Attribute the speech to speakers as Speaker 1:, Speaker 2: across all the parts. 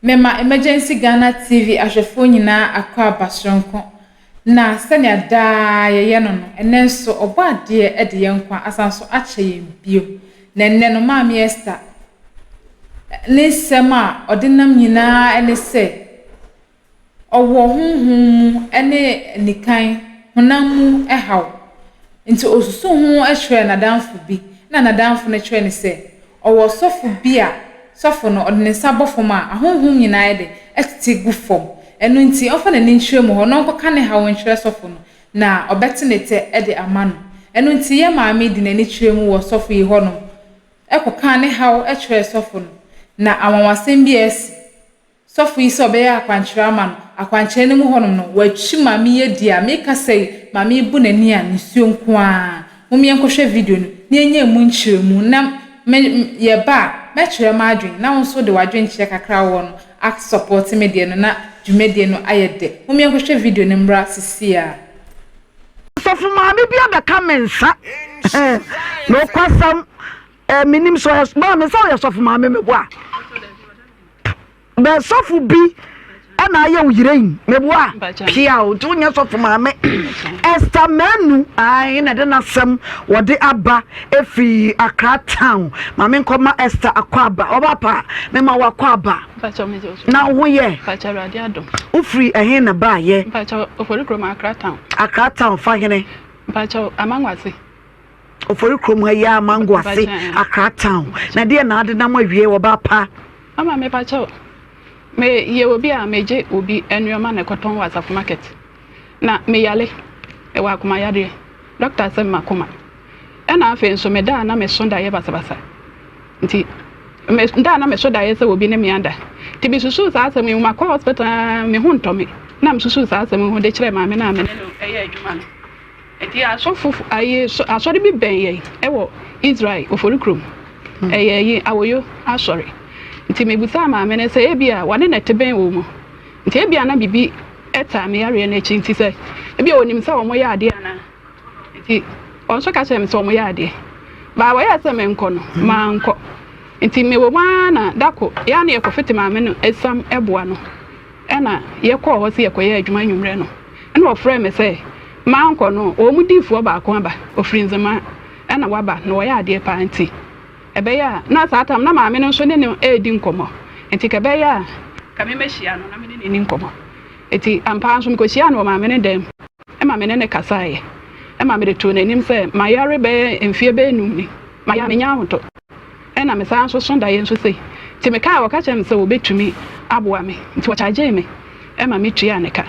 Speaker 1: Mema emergency Ghana TV ahwefo nyina akwa abasronko na sanya da ye no no ene so obo ade e de yenkwa asanso ache yen bio na enne no maami Esther ne sema odinam nyina ene se owo honhom ene nikan honam mu ehaw nti osusu ho ehwe na danfo bi na danfo ne hwe ne se owo sofo bi a sofo no odine sabofo ma ahonhom nyina ye de etete gu fom enu nti ofa na ninhwe mu ho no nkoka ne hawo nhwe sofo no na obetenete e de ama no enu nti ye maami di na ni hwe mu wo sofo yi ho no ekoka ne hawo ehwe sofo no na awanwasem bi esi sofo yi so be ya akwankyerɛ ama no akwankyerɛ ne mu ho no wachi maami ye di a meka sei maami bu nani a nsuo nko a mumie nkohwɛ video no ne enye mu nkyerɛ mu na ye ba mekyerɛ ma adwen na wonso de wadwen kyerɛ kakra wo no ak support me de no na dwumedie no ayede mumie nkohwɛ video no mbra sisia
Speaker 2: sofo maami bia da kamensa no kwasam minim so ma me sa sofo maami me bo a be sofo bi ana aye uyirein meboa pia o to nya sofo maame Esther Manu ai na de nasem wode aba efi Accra town maame nkoma Esther akwaba obapa me ma wakwaba na wo ye
Speaker 3: rade adom
Speaker 2: ufri ehe na ba ye
Speaker 3: ofori krom
Speaker 2: Accra town fa hene
Speaker 3: amangwase
Speaker 2: ofori krom ha ya amangwase Accra town na de na ade na mawie obapa
Speaker 3: ama me me ye obi a meje obi enuoma na cotton wasaf market na me yale e wa kuma yade doctor say makoma e na afa nso me da na me sonda ye basabasa nti me da na me sonda ye se obi ne me anda ti bi susu sa asem me makọ hospital me hu ntome na me susu sa asem hu de kire ma me na me e ye adwuma no enti asofu aye asori bi ben ye e wo Israel oforikrom e ye yi awoyo asori nti mebusa ma me ne se ebia wane na teben wo mu nti ebia na bibi eta me yare na chi nti se ebia onim se wo mo ya ade ana nti onso ka se me se wo mo ya ade ba wo ya se me nko no ma nko nti me wo ma na dako ya na ekofete ma me no esam eboa no ena ye ko ho se ye ko ya adwuma nwumre no ena wo frɛ me se ma nko no o mu difo ba ko aba ofrinzema ena waba na wo ya ade pa nti ebeya na satam na maame no so ne edi nkomo enti kebeya ka me mehia no na me ne ni nkomo enti ampa nso me ko hia no maame ne dem e maame ne kasae e maame de to nanim se mayare be emfie be enum ni maya me nya hoto e na me san so sonda ye nso sei ti me ka waka chem se obetumi aboa me nti wo charge me e maame tua ne ka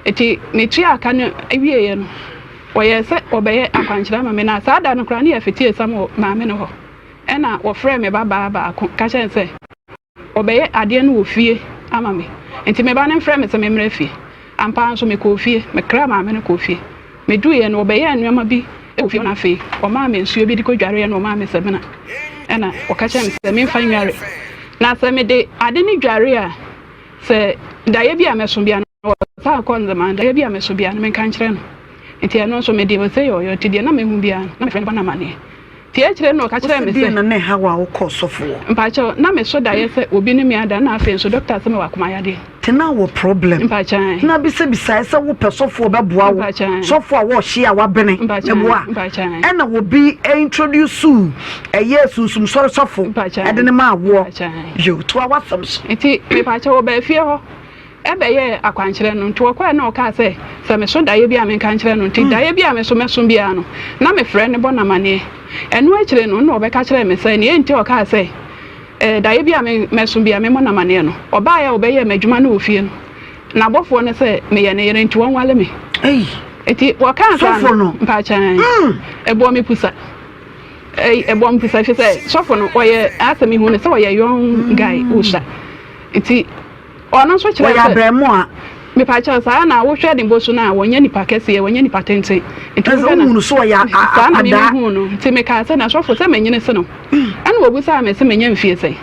Speaker 3: enti me tua aka no ewie ye no wo ye se obeye akwankyera maame na saada no kra ne ya fetie sam maame no ho ena wo frɛ me baba ko ka kyɛn sɛ obeye ade no wo fie ama me enti me ba ne frɛ me sɛ me mra fie ampa nso me ko fie me kra ma me no ko fie me duye no obeye anuama bi e wo fie na fie o ma me nsuo bi di ko dware no ma me sɛ bena ena wo ka kyɛn sɛ me mfa nware na sɛ me de ade ni dware a sɛ daye bi a me so bia no sa ko nzema daye bi a me so bia no me kan kyerɛ no enti eno nso me de wo sɛ yo ti de na me hu bia na me frɛ no na mane tie kire no ka kire me se
Speaker 2: na ha wa wo kosofo
Speaker 3: mpacho na me so da ye se obi ne me ada na afen so doctor se me wa kuma yade
Speaker 2: tena wo problem
Speaker 3: mpacho
Speaker 2: na bi se bisa se wo pesofo be boa wo sofo a wo hye a wa bene e boa e na wo bi introduce yesu sum soro sofo e de ne ma wo yo to a wasam so
Speaker 3: enti me pacho wo ba fie ho ebe ye akwankyere no nti wokwa na oka se me so da ye bi a me kankyere no nti da ye bi a me so bia no na me frɛ ne bona mane enu akyere no na obeka kyerɛ me sɛ ne enti oka se da ye bi a me so bia me bona mane no oba ya obeye madwuma no ofie no na bofo ne sɛ me ye ne yere nti won wale me eti woka sa no mpa chan ebo me pusa ebo me pusa fi sɛ sofo no oye asemi hu ne sɛ oye young guy usha eti ono so kyerɛ
Speaker 2: ya bremo a
Speaker 3: me pa kyerɛ sa na wo hwɛ de bosu na wonya nipa kɛse wonya nipa tenten
Speaker 2: nti wo hu so ya
Speaker 3: ada nti me ka sɛ na sofo sɛ menyene se no ana wo bu sa me sɛ menya mfie sɛ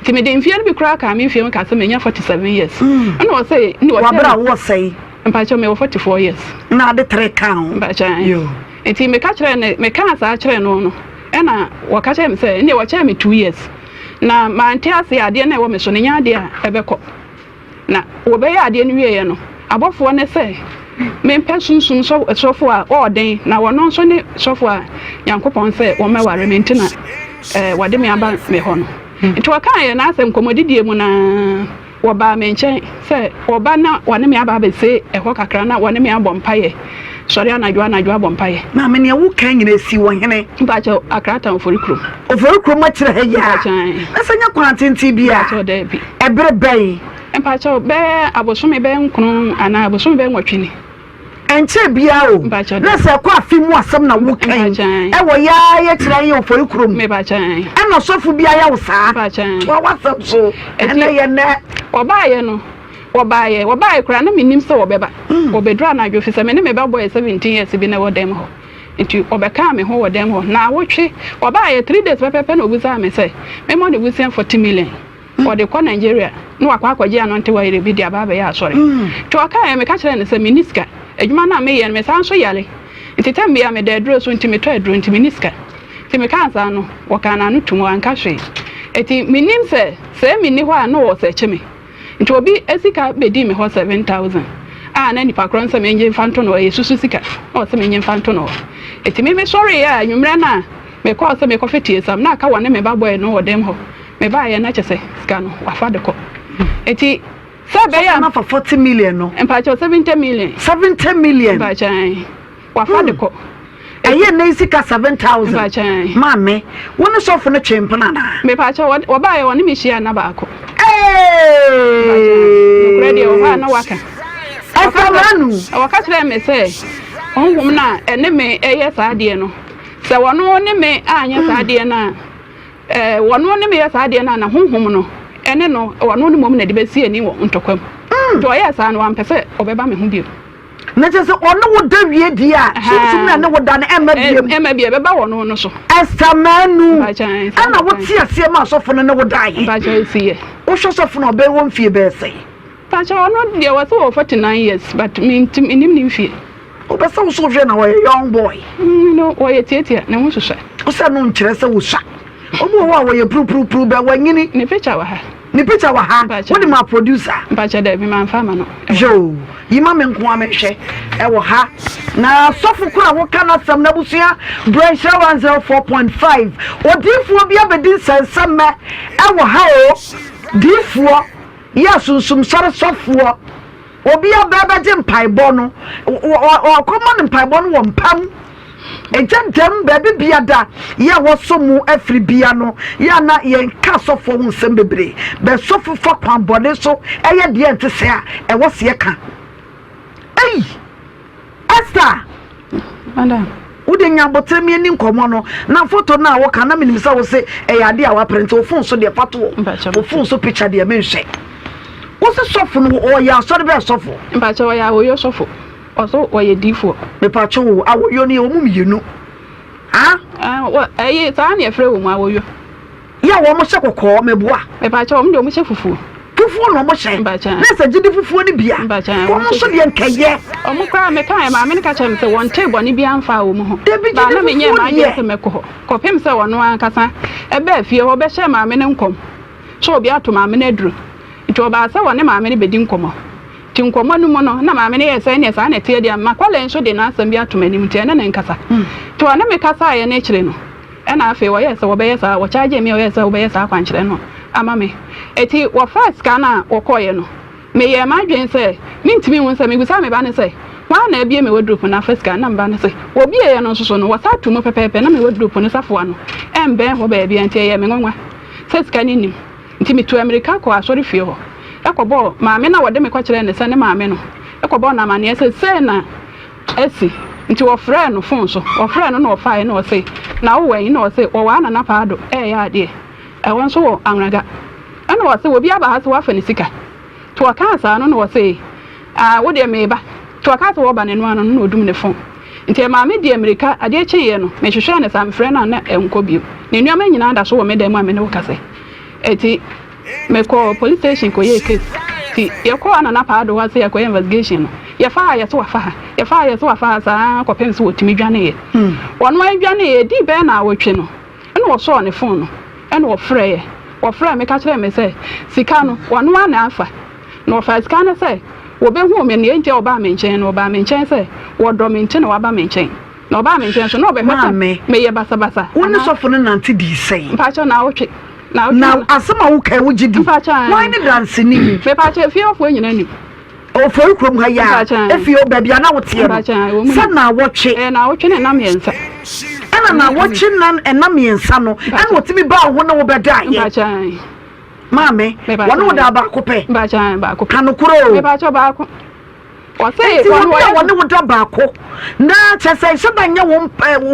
Speaker 3: nti me de mfie no bi kura ka me mfie ka sɛ menya 47 years ana wo sɛ ni wo
Speaker 2: bra wo sɛ
Speaker 3: mpa kyerɛ me wo 44 years
Speaker 2: na de 3 kan
Speaker 3: mpa kyerɛ yo nti me ka kyerɛ ne me ka sa kyerɛ no ana wo ka kyerɛ me sɛ ne wo kyerɛ me 2 years na ma nte ase ade na wo me so ne nya ade a ebekɔ na wɔbɛyɛ adeɛ no wie no abɔfoɔ ne sɛ mempɛ sunsum sɔfo a ɔɔden na wɔno nso ne sɔfo a nyankopɔn sɛ wɔmɛware me nti na wɔde me aba me hɔ no nti wɔkaeɛ na asɛm nkɔmmɔdidie mu na wɔbaa me nkyɛn sɛ wɔba na wɔne me aba abɛse ɛhɔ kakra na wɔne me abɔ mpayɛ sɔre anadwo abɔ mpayɛ
Speaker 2: na me ne wo kan nyina si wɔ hene
Speaker 3: mpakyɛ akrata ofori kurom
Speaker 2: akyerɛ ha ya na sɛ nya kwantenti bia ɛbere bɛn
Speaker 3: mpakyɛ bɛɛ abosome bɛɛ nkron anaa abosome bɛɛ nwɔtwe
Speaker 2: enche bia o na se kwa afimu asem na wo kan e wo ya ye kire ye ofori kurom
Speaker 3: me ba chan
Speaker 2: e no sofu bia ya wo saa
Speaker 3: ba chan
Speaker 2: wa wasam so ene ye ne
Speaker 3: obaye no obaye kura na minim se obeba obedra na adwo fi se me ne me ba boy 17 years bi na wo dem ho nti obeka me ho wo dem ho na wotwe obaye 3 days pepepe na obusa me se me mo de busian 40 million or the ko Nigeria no akwaje anonte wa ire bi dia ba ya asore to aka me ka kire ne se miniska adwuma na me ye me san so yale nti tambia me da aduro so nti me to aduro nti miniska nti me kan sa no wo kan na no tumu anka hwe eti minim se mini ho a no wo se cheme nti obi esika bedi me ho 7000 na nipa kron se me nje fanto no yesusu sika o se me nje fanto no eti me sorry ya nwumre na me call se me kofetie sam na aka wone me ba boy no wo dem ho me ba ye na chese sika no wafa de ko eti sabe ya
Speaker 2: na for 40 million no
Speaker 3: empacho 70 million
Speaker 2: bachan
Speaker 3: wafa de ko
Speaker 2: eye na isika 7000
Speaker 3: bachan
Speaker 2: mame woni sofo no twempana na
Speaker 3: me pacho wo ba ye woni me hia na ba ko
Speaker 2: ready
Speaker 3: o ha na waka
Speaker 2: afamanu
Speaker 3: waka tire me se onwum na ene me eye saade no se wono ne me anya saade na wono ne me ye saade na honhom no ene no wono ne mom na de besi ani wo ntokwam do ye sa no ampese obeba me ho bio
Speaker 2: na je se ono wo da wie di a sumsum na ne wo da na
Speaker 3: ema bia beba wono no so
Speaker 2: estamanu ana wo ti ase ma sofo no ne wo da ye
Speaker 3: ba je si ye
Speaker 2: wo sofo no be won fie be se
Speaker 3: pa cha ono de was 49 years but me nim nim fie
Speaker 2: obesa wo so hwe na wo young boy
Speaker 3: no wo ye tietia na wo hwehwe
Speaker 2: wo se no nkyere se wo sha omo wo ye pru be wanyini
Speaker 3: ni picture wa ha
Speaker 2: what my producer
Speaker 3: mpacha da bi man fama no
Speaker 2: yo yima me nko amehwe e wo ha na sofu kura wo kana sam na busua Brensha 104.5 odifuo bia bedin sansam e wo ha o difuo ya sunsum sare sofuo obi ababa je mpaibɔ no o kɔmɔ mpaibɔ no wo mpam ejantem baby biada ya wosomu afri bia no ya na ye ka sofo nsem bebre be sofo fo kwan bode so eye de ente se a e wo se ka ei Esther
Speaker 3: madam
Speaker 2: udi nya botremi ani nkomo no na photo na wo ka na minim se wo se e yade a wa print wo phone so de pato wo phone so picture de menhwe wo se sofo no o ya so de be sofo
Speaker 3: mpacha wo ya wo yo sofo also wo ye difo
Speaker 2: me pacho wo awoyo ne wo mumiyenu
Speaker 3: wo ayi ta na efre wo mu awoyo
Speaker 2: ya wo mo hye kokko meboa
Speaker 3: me pacha wo mo hye fufu
Speaker 2: no mo hye na se gidi fufu ni bia wo mo so de nkaye
Speaker 3: o mo kwa me kan ma me ne ka chem se won table ni bia mfa wo mo ho ba na me nye ma ye se mekọ ko pem se wono ankasa e ba fie wo be hye ma me ne nkom so obi ato ma me ne duru ito ba sa wone ma me ne bedi nkomo tinkomo no mo no na ma me ne yesa ne sa na tie dia makwale nso de na asam bi atomani mtie na nkasa to na me kasa ye na kire no e na afi wo yesa wo be yesa wo charge me wo yesa wo be yesa akwankyere no ama me eti wo first kana wo koye no me ye ma dwen se mintimi won se me gusa me ba ne se wa na bia me wardrobe na first kana mba ne se wo bia ye no so no wo sa tu mo pepepe na me wardrobe no safo ano embe ho ba bia ntie ye me nwanwa first kana nim nti me to America ko asori fie ho ekobo maame na wode me kwakere ne se ne maame no ekobo na mane se na esi nti wo frɛ no phone so wo frɛ no na wo fae na wo se na wo wan na wo se wo wa na paado ya ade e won so wo anraga ana wo se wo bia ba ha se wo afa ne sika to wa kan sa no na wo se wo de me ba to wa ka se wo ba ne no ano na odum ne phone nti maame di America ade kyeye no me hwehwɛ ne sa me frɛ na enko bio ne nuama nyina da so wo me dem a me ne wo kase eti me call police station ko ye case ti ye ko anana pa do wa se ye ko investigation no ye fa ye so wafa sa ko pem se wotimi dwane ye wono adwane ye di be na awotwe no ene wo so ne phone no ene wo frɛ me ka kire me se sika no wono na afa no first kana say wo be hu me ne nje oba me nchen no oba me nchen say wo do me nchen no oba me nchen no oba me nchen so no be hweta me ye basa basa
Speaker 2: woni sofo no nante di sei
Speaker 3: mpacho na wotwe
Speaker 2: na asema wo kai wo gidi why ni dance ni
Speaker 3: me pacho fie ofo nyina ni
Speaker 2: o for krom ha ya efi o baabi ana wo tie sa na wotwe
Speaker 3: na wotwe ne na me nsa
Speaker 2: ana na wotwe na na me nsa no ana wotimi ba wo na wo beda ye
Speaker 3: mpacho
Speaker 2: mame wono da ba ko pe
Speaker 3: mpacho ba ko
Speaker 2: kanukuro
Speaker 3: me pacho ba ko wase
Speaker 2: wono wo da ba ko na chese se banya wo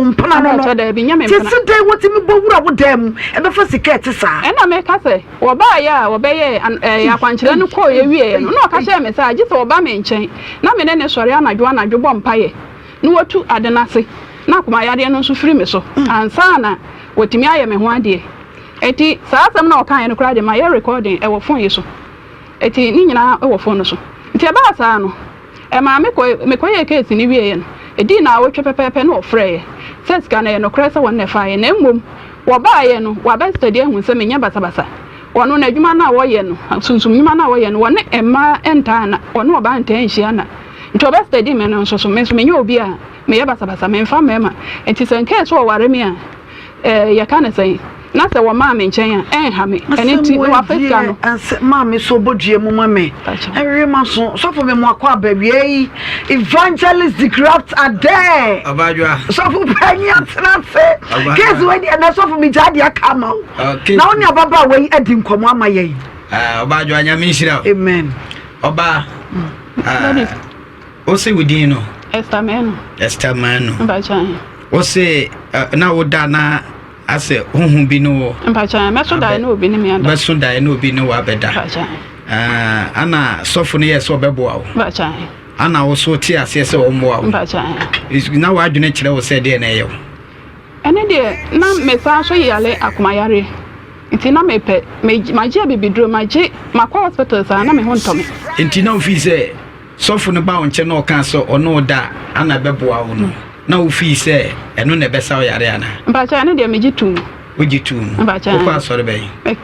Speaker 2: mpana no
Speaker 3: no da bi nya me mpana
Speaker 2: chese dai wotimi bo wura wo dam e be fa siket sa
Speaker 3: na me ka se wo ba ya wo be ye akwankyere no ko ye wie no no ka she me sa agi se wo ba me nchen na me ne sori anadwo bo mpaye no watu adenase na kuma yade no so firi me so ansa na wotimi aye me ho ade eti saa asem na okan no kra de ma ye recording e wo phone ye so eti ni nyina e wo phone no so enti e ba saa no e ma me ko ye case ni wie ye no edi na wo twepepepe no ofre says kana ye no kra se won ne fa ye na mmom wo ba ye no wa ba study ehun se menya basa basa wono na adwuma na wo ye no sunsum nyuma na wo ye no won emma enta na wono ba enta enhia na nti oba study me no so me so menya obi a me ye basa basa me mfa mema enti se nke so ware me a ye kana say na se wo ma me nchen a ha me eni ti wa Africa no
Speaker 2: ma me so bodue mu ma me every man so for me mo akwa baby evangelist the craft are there
Speaker 4: abajwa
Speaker 2: so for panya trance case we na so for me jadi akama na oni ababa we adi nkomo amaye
Speaker 4: abajwa nya me shira
Speaker 2: amen
Speaker 4: oba o se within no Esther Manu
Speaker 3: abajwa
Speaker 4: o se na woda na ase honhom bi no
Speaker 3: mpacha meso dai no obi ni mi anda
Speaker 4: meso dai no obi no wa beda
Speaker 3: mpacha
Speaker 4: ana sofo no yeso beboa wo
Speaker 3: mpacha
Speaker 4: ana wo so ti ase se wo moa wo
Speaker 3: mpacha
Speaker 4: na wa adwene kire wo se de na eyo
Speaker 3: ene de na mesa so yale akumayare nti na mepe magie bibidro magie makwa hospital sa na me ho ntome
Speaker 4: nti na ofi se sofo no ba wo nche na o kan so ono da ana beboa wo no na ofi se eno na besa yare ana
Speaker 3: mpacha ene de megitum
Speaker 4: ogitum
Speaker 3: mpacha
Speaker 4: ko asore be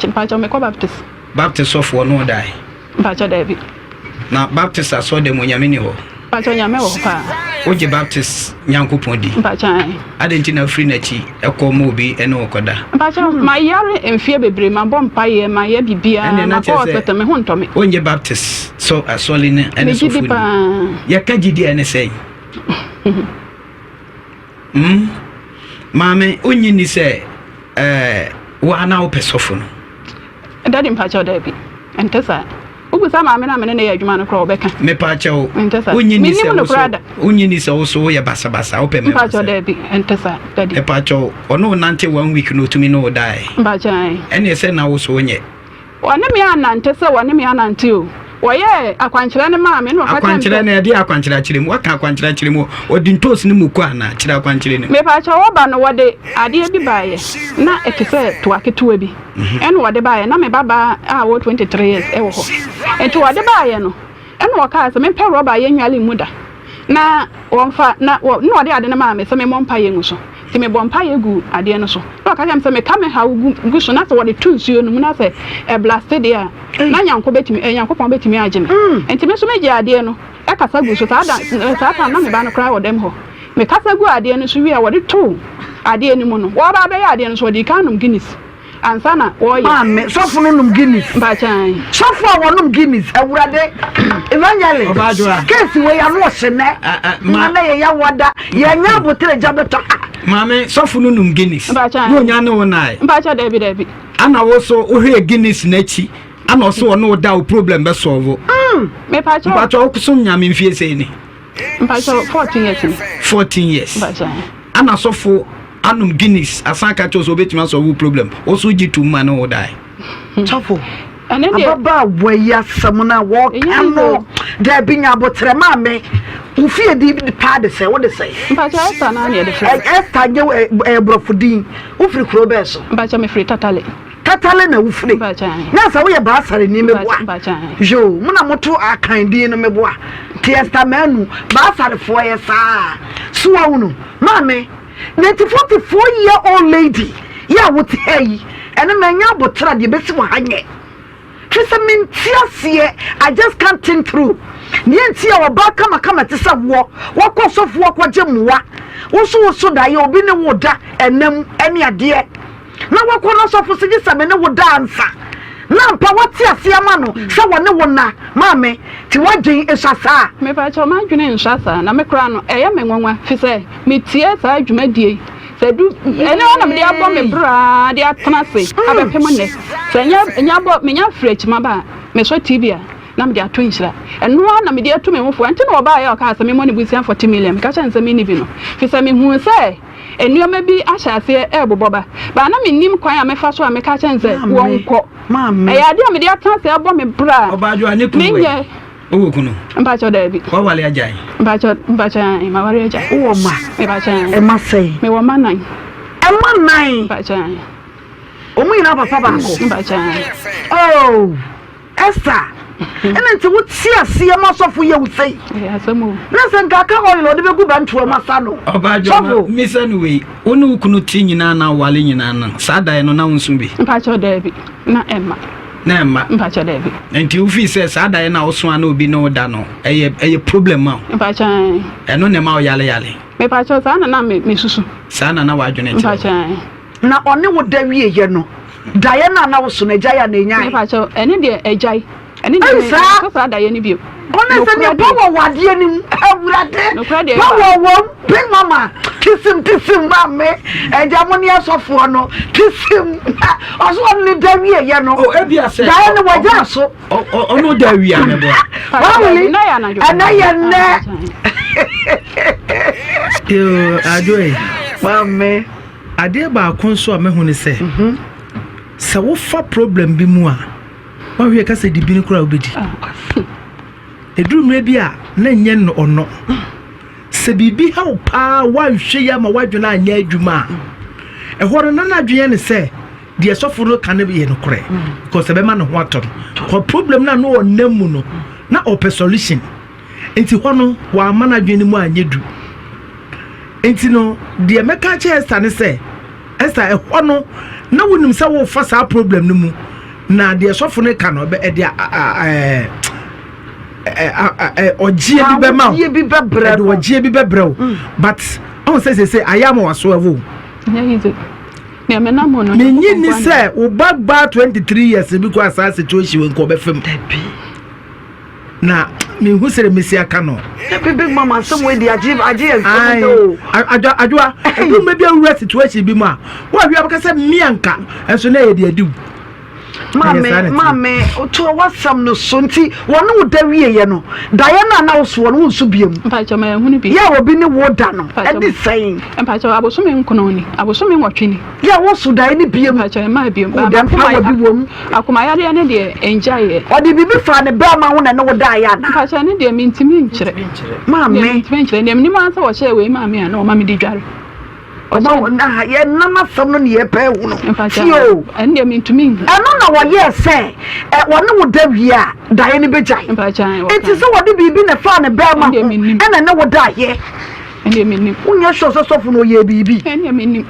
Speaker 3: mpacha me ko
Speaker 4: baptist of no dai
Speaker 3: mpacha David
Speaker 4: na baptist aso de monyame ni ho
Speaker 3: mpacha nyame ho pa
Speaker 4: oje baptist nyankopon di
Speaker 3: mpacha
Speaker 4: adenti na free na chi ekoma obi ene okoda
Speaker 3: mpacha ma yare emfie bebre ma bom paye ma ya bibia na ko hospital me ho ntome
Speaker 4: onje baptist so asole ne ene so fu ya kagidi ene sei mame onyi ni se wa na opesofo no
Speaker 3: daddy mpacha David entesa ubusa mame na mene na ya adwuma no kro obeka
Speaker 4: me pacha o
Speaker 3: onyi
Speaker 4: ni se wo so ya basa basa ope me
Speaker 3: mpacha David entesa daddy
Speaker 4: e pacha ono nante 1 week no tumi no die
Speaker 3: mpacha
Speaker 4: ene se na wo so onye
Speaker 3: wane me anante o woye akwankyere ne maame no
Speaker 4: akwankyere ne de akwankyere akire mu waka akwankyere akire mu odi ntos ne mu kwa na akire akwankyere ne
Speaker 3: me pa cha wo ba no wode ade bi baaye na ekese to aketewa bi ene wode baaye na me baba a wo 23 years e wo ho enti wode baaye no ene wo ka se me pe roba ye nwale mu da na wonfa na no wode ade ne maame se me mompa ye nguso ti me bompa ye gu ade no so no ka jam se me kame ha gu so na se wode tunsuo no mu na se e blasted ya na nyanko betimi nyankopon betimi agye me enti me so me gye ade no e kasa gu so ta na me ba no kra wodem ho me kasa gu ade no so wi a wode to ade ni mu no wo ba be ya ade no so wode kanum Guinness ansana wo ye
Speaker 2: mame sofo no num Guinness
Speaker 3: ba chan
Speaker 2: sofo a wonum Guinness awurade evangelist
Speaker 4: obadwa
Speaker 2: case we ya no hene na ye ya wada ye nya botere jabeto
Speaker 4: mame sofo no num Guinness
Speaker 3: no
Speaker 4: nya ne wonai
Speaker 3: ba cha David
Speaker 4: ana wo so ohwe Guinness na chi ana oso ono da o problem be solve
Speaker 3: me pa cha
Speaker 4: so nyame mfie sei ni
Speaker 3: pa cha
Speaker 4: 14 years
Speaker 3: ba cha
Speaker 4: ana sofo anum Guinness asaka cho so betima solve problem oso jitu ma no die
Speaker 2: sofo
Speaker 3: ane de
Speaker 2: ababa waya samuna wo kano da binya botre mame ufie di pa de se wo de se
Speaker 3: pa cha esta na ne de free
Speaker 2: esta je brofudin ufiri kro be so
Speaker 3: pa cha me free tatale
Speaker 2: na ufiri na sa wo ye basare ni meboa jo muna moto akan din no meboa tiesta manu basare fo ye sa suwa unu mame 44-year-old lady ya wote hey ene manya botra de besi wo hanye Fisa min tiasie, I just can't think through. Nientia wa baka makama tisa wako sofu wako jemwa. Woso da ye obi ne woda enem ene ade. Na wako no sofu sigisa me ne woda ansa. Na mpa wati asiama no se wone wona maame ti wadwen esasa.
Speaker 3: Me pa cho ma dwene nsasa na me kra no eye me nwanwa fi se me tie sa adwumadie. Se du ene ona me dia bo me bra dia tena se abepem ne. Se nya bo me nya fresh maba me so tibia. Na me dia to nhyira eno na me dia to me mfo ante na oba ya ka se me money busia 40 million ka cha nse me ni bi no fi se me hu se enuoma bi ahyase eboboba ba na me nim kwan a me fa so a me ka cha nse wonko mama ya dia me dia tan se abo me bra
Speaker 4: obajo ani kunwe owo kunu
Speaker 3: mba cho da bi
Speaker 4: wa wale ajai
Speaker 3: mba cho ma wale ajai
Speaker 2: wo ma
Speaker 3: me ba cha
Speaker 2: e ma sei
Speaker 3: me wo manan
Speaker 2: e manan
Speaker 3: mba cha
Speaker 2: omu ina papa ba ko
Speaker 3: mba cha
Speaker 2: oh Esther ena nti wuti asie masofo ye wusei
Speaker 3: asamu
Speaker 2: na se nka ka oil ode be gu bantu masa no
Speaker 4: obajo misa no we onu kunu ti nyina na wale nyina na sada no na wonsu bi
Speaker 3: mpa cho da bi na emma mpa cho da bi
Speaker 4: nti ufi se sada na oso ana obi no da no eye problem ma
Speaker 3: mpa cha
Speaker 4: eno ne ma o yale
Speaker 3: me pa cho sa na me susu
Speaker 4: sa na wadwene
Speaker 3: mpa cha
Speaker 2: na one wo da wie ye no daye na wo so na jaya na nya
Speaker 3: mpa cho ene de ejai ene de sa da ye ni bi
Speaker 2: ona se ne power wade ni awurade power wo big mama tisim mama eja moni asofo no tisim oso ni da wie ye no
Speaker 4: o ebia se
Speaker 2: daye ni waja so
Speaker 4: ono da wie ame bo
Speaker 2: wawuli anaye ne
Speaker 5: yo ajoy
Speaker 2: mama
Speaker 5: ade ba konso a mehunu se se wo fa problem bi mu a wa hwe ka se di bi ni kura obedi eduru mre bi a na nye no ono se bibi ha pa wa hwe ya ma wadwena anya adwuma ehoro na adwene ne se de soforo kan be ye no kure because be ma no ho ato ko problem na no onamu no na ope solution enti hono wa ma na adwene mu anya du enti no de meka che Esther ne se Esther hono na wonim se wo fa sa problem no mu na de soforo kan no be de ogie bi be ma ogie bi be brɛ but on say I am waso avu
Speaker 3: me amena mo no
Speaker 5: me nyini say wo bagba 23 years bi ko asa situation we ko be fam na me hu sere mesi aka no
Speaker 2: big mama some way the ajive
Speaker 5: adwa do me bi awura situation bi ma wo ahwe abaka say mianka enso na ye de adu mame to wasam no sonti wonu wo da wie ye no Diana na wo so wonu nso biem
Speaker 3: mpa cha ma hunu bi
Speaker 2: ya obi ni wo da no e di saying
Speaker 3: mpa cha abosome nkono ni abosome nwotwe ni
Speaker 2: ya wo so da ni biem
Speaker 3: mpa cha ma biem
Speaker 2: ba kuma bi wom
Speaker 3: akuma yare ne de enjaye
Speaker 2: odi bibi fa ne ba ma ho na ne wo da ya na
Speaker 3: mpa cha ne de mintimi nkyere
Speaker 2: mame
Speaker 3: mintimi nkyere ne mnim ansa wo che we mame a na o mame di dware
Speaker 2: Oba na ye nana sam no ne ye pa hu no
Speaker 3: tio ende mintumi
Speaker 2: eno na wo ye se wone wo da wi a dae ne bejai enti se wo de bibi na fa ne ba ma ena ne wo da ye
Speaker 3: ende minnim
Speaker 2: unya so sofo no ye bibi
Speaker 3: ende minnim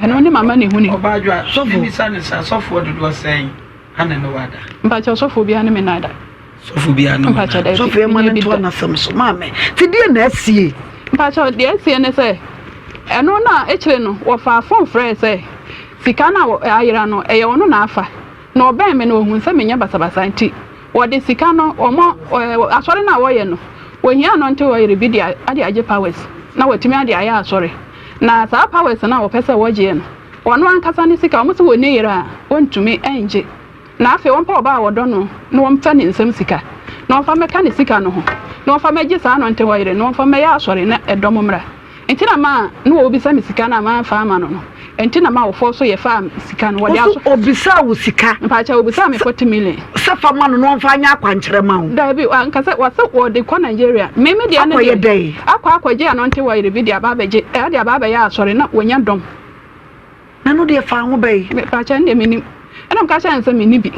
Speaker 3: eno ne mama ne hu ni
Speaker 4: obadwa sofo bi sa ne sa sofo dodo sen ana ne wada
Speaker 3: mpa cha sofo bi ane me nada
Speaker 4: sofo bi ane
Speaker 3: mpa cha da
Speaker 2: sofo e ma ne to na sam so mame ti die na asie
Speaker 3: mpa cha de asie ne se eno na echire no wo fa phone frɛ sɛ sika na ayira no ɛyɛ wono na afa na ɔbɛn me no ohun sɛ menya basabasa nti wo de sika no ɔmo asɔre na wo yɛ no wo hia no nti wo yɛ bi de ade agye powers na watumi ade ayɛ asɔre na saa powers na wo pɛsɛ wo gye no ɔno ankasa ne sika ɔmo sɛ wo ne yira wontumi ɛngye na afi wɔn pa ɔba a wɔdɔ no na wɔn fa ne nsɛm sika na ɔfa mɛka ne sika no ho na ɔfa mɛgye saa no nti wo yɛ na ɔfa mɛyɛ asɔre na ɛdɔm mmra entina ma no obisa mi sika na ma fa ma no entina ma wo fo so ye fa sika no wode aso
Speaker 2: obisa wo sika
Speaker 3: mpa cha obisa me 40 million
Speaker 2: sefa ma no fa anya akwankyere ma wo
Speaker 3: da bi anka se wase wo de kwa Nigeria me me dia na de akwaje anonte wo yire video aba beje e de aba be ya asore na wonya dom
Speaker 2: na no de fa ho bai
Speaker 3: mpa cha ndem ni enam ka cha nsa me ni bi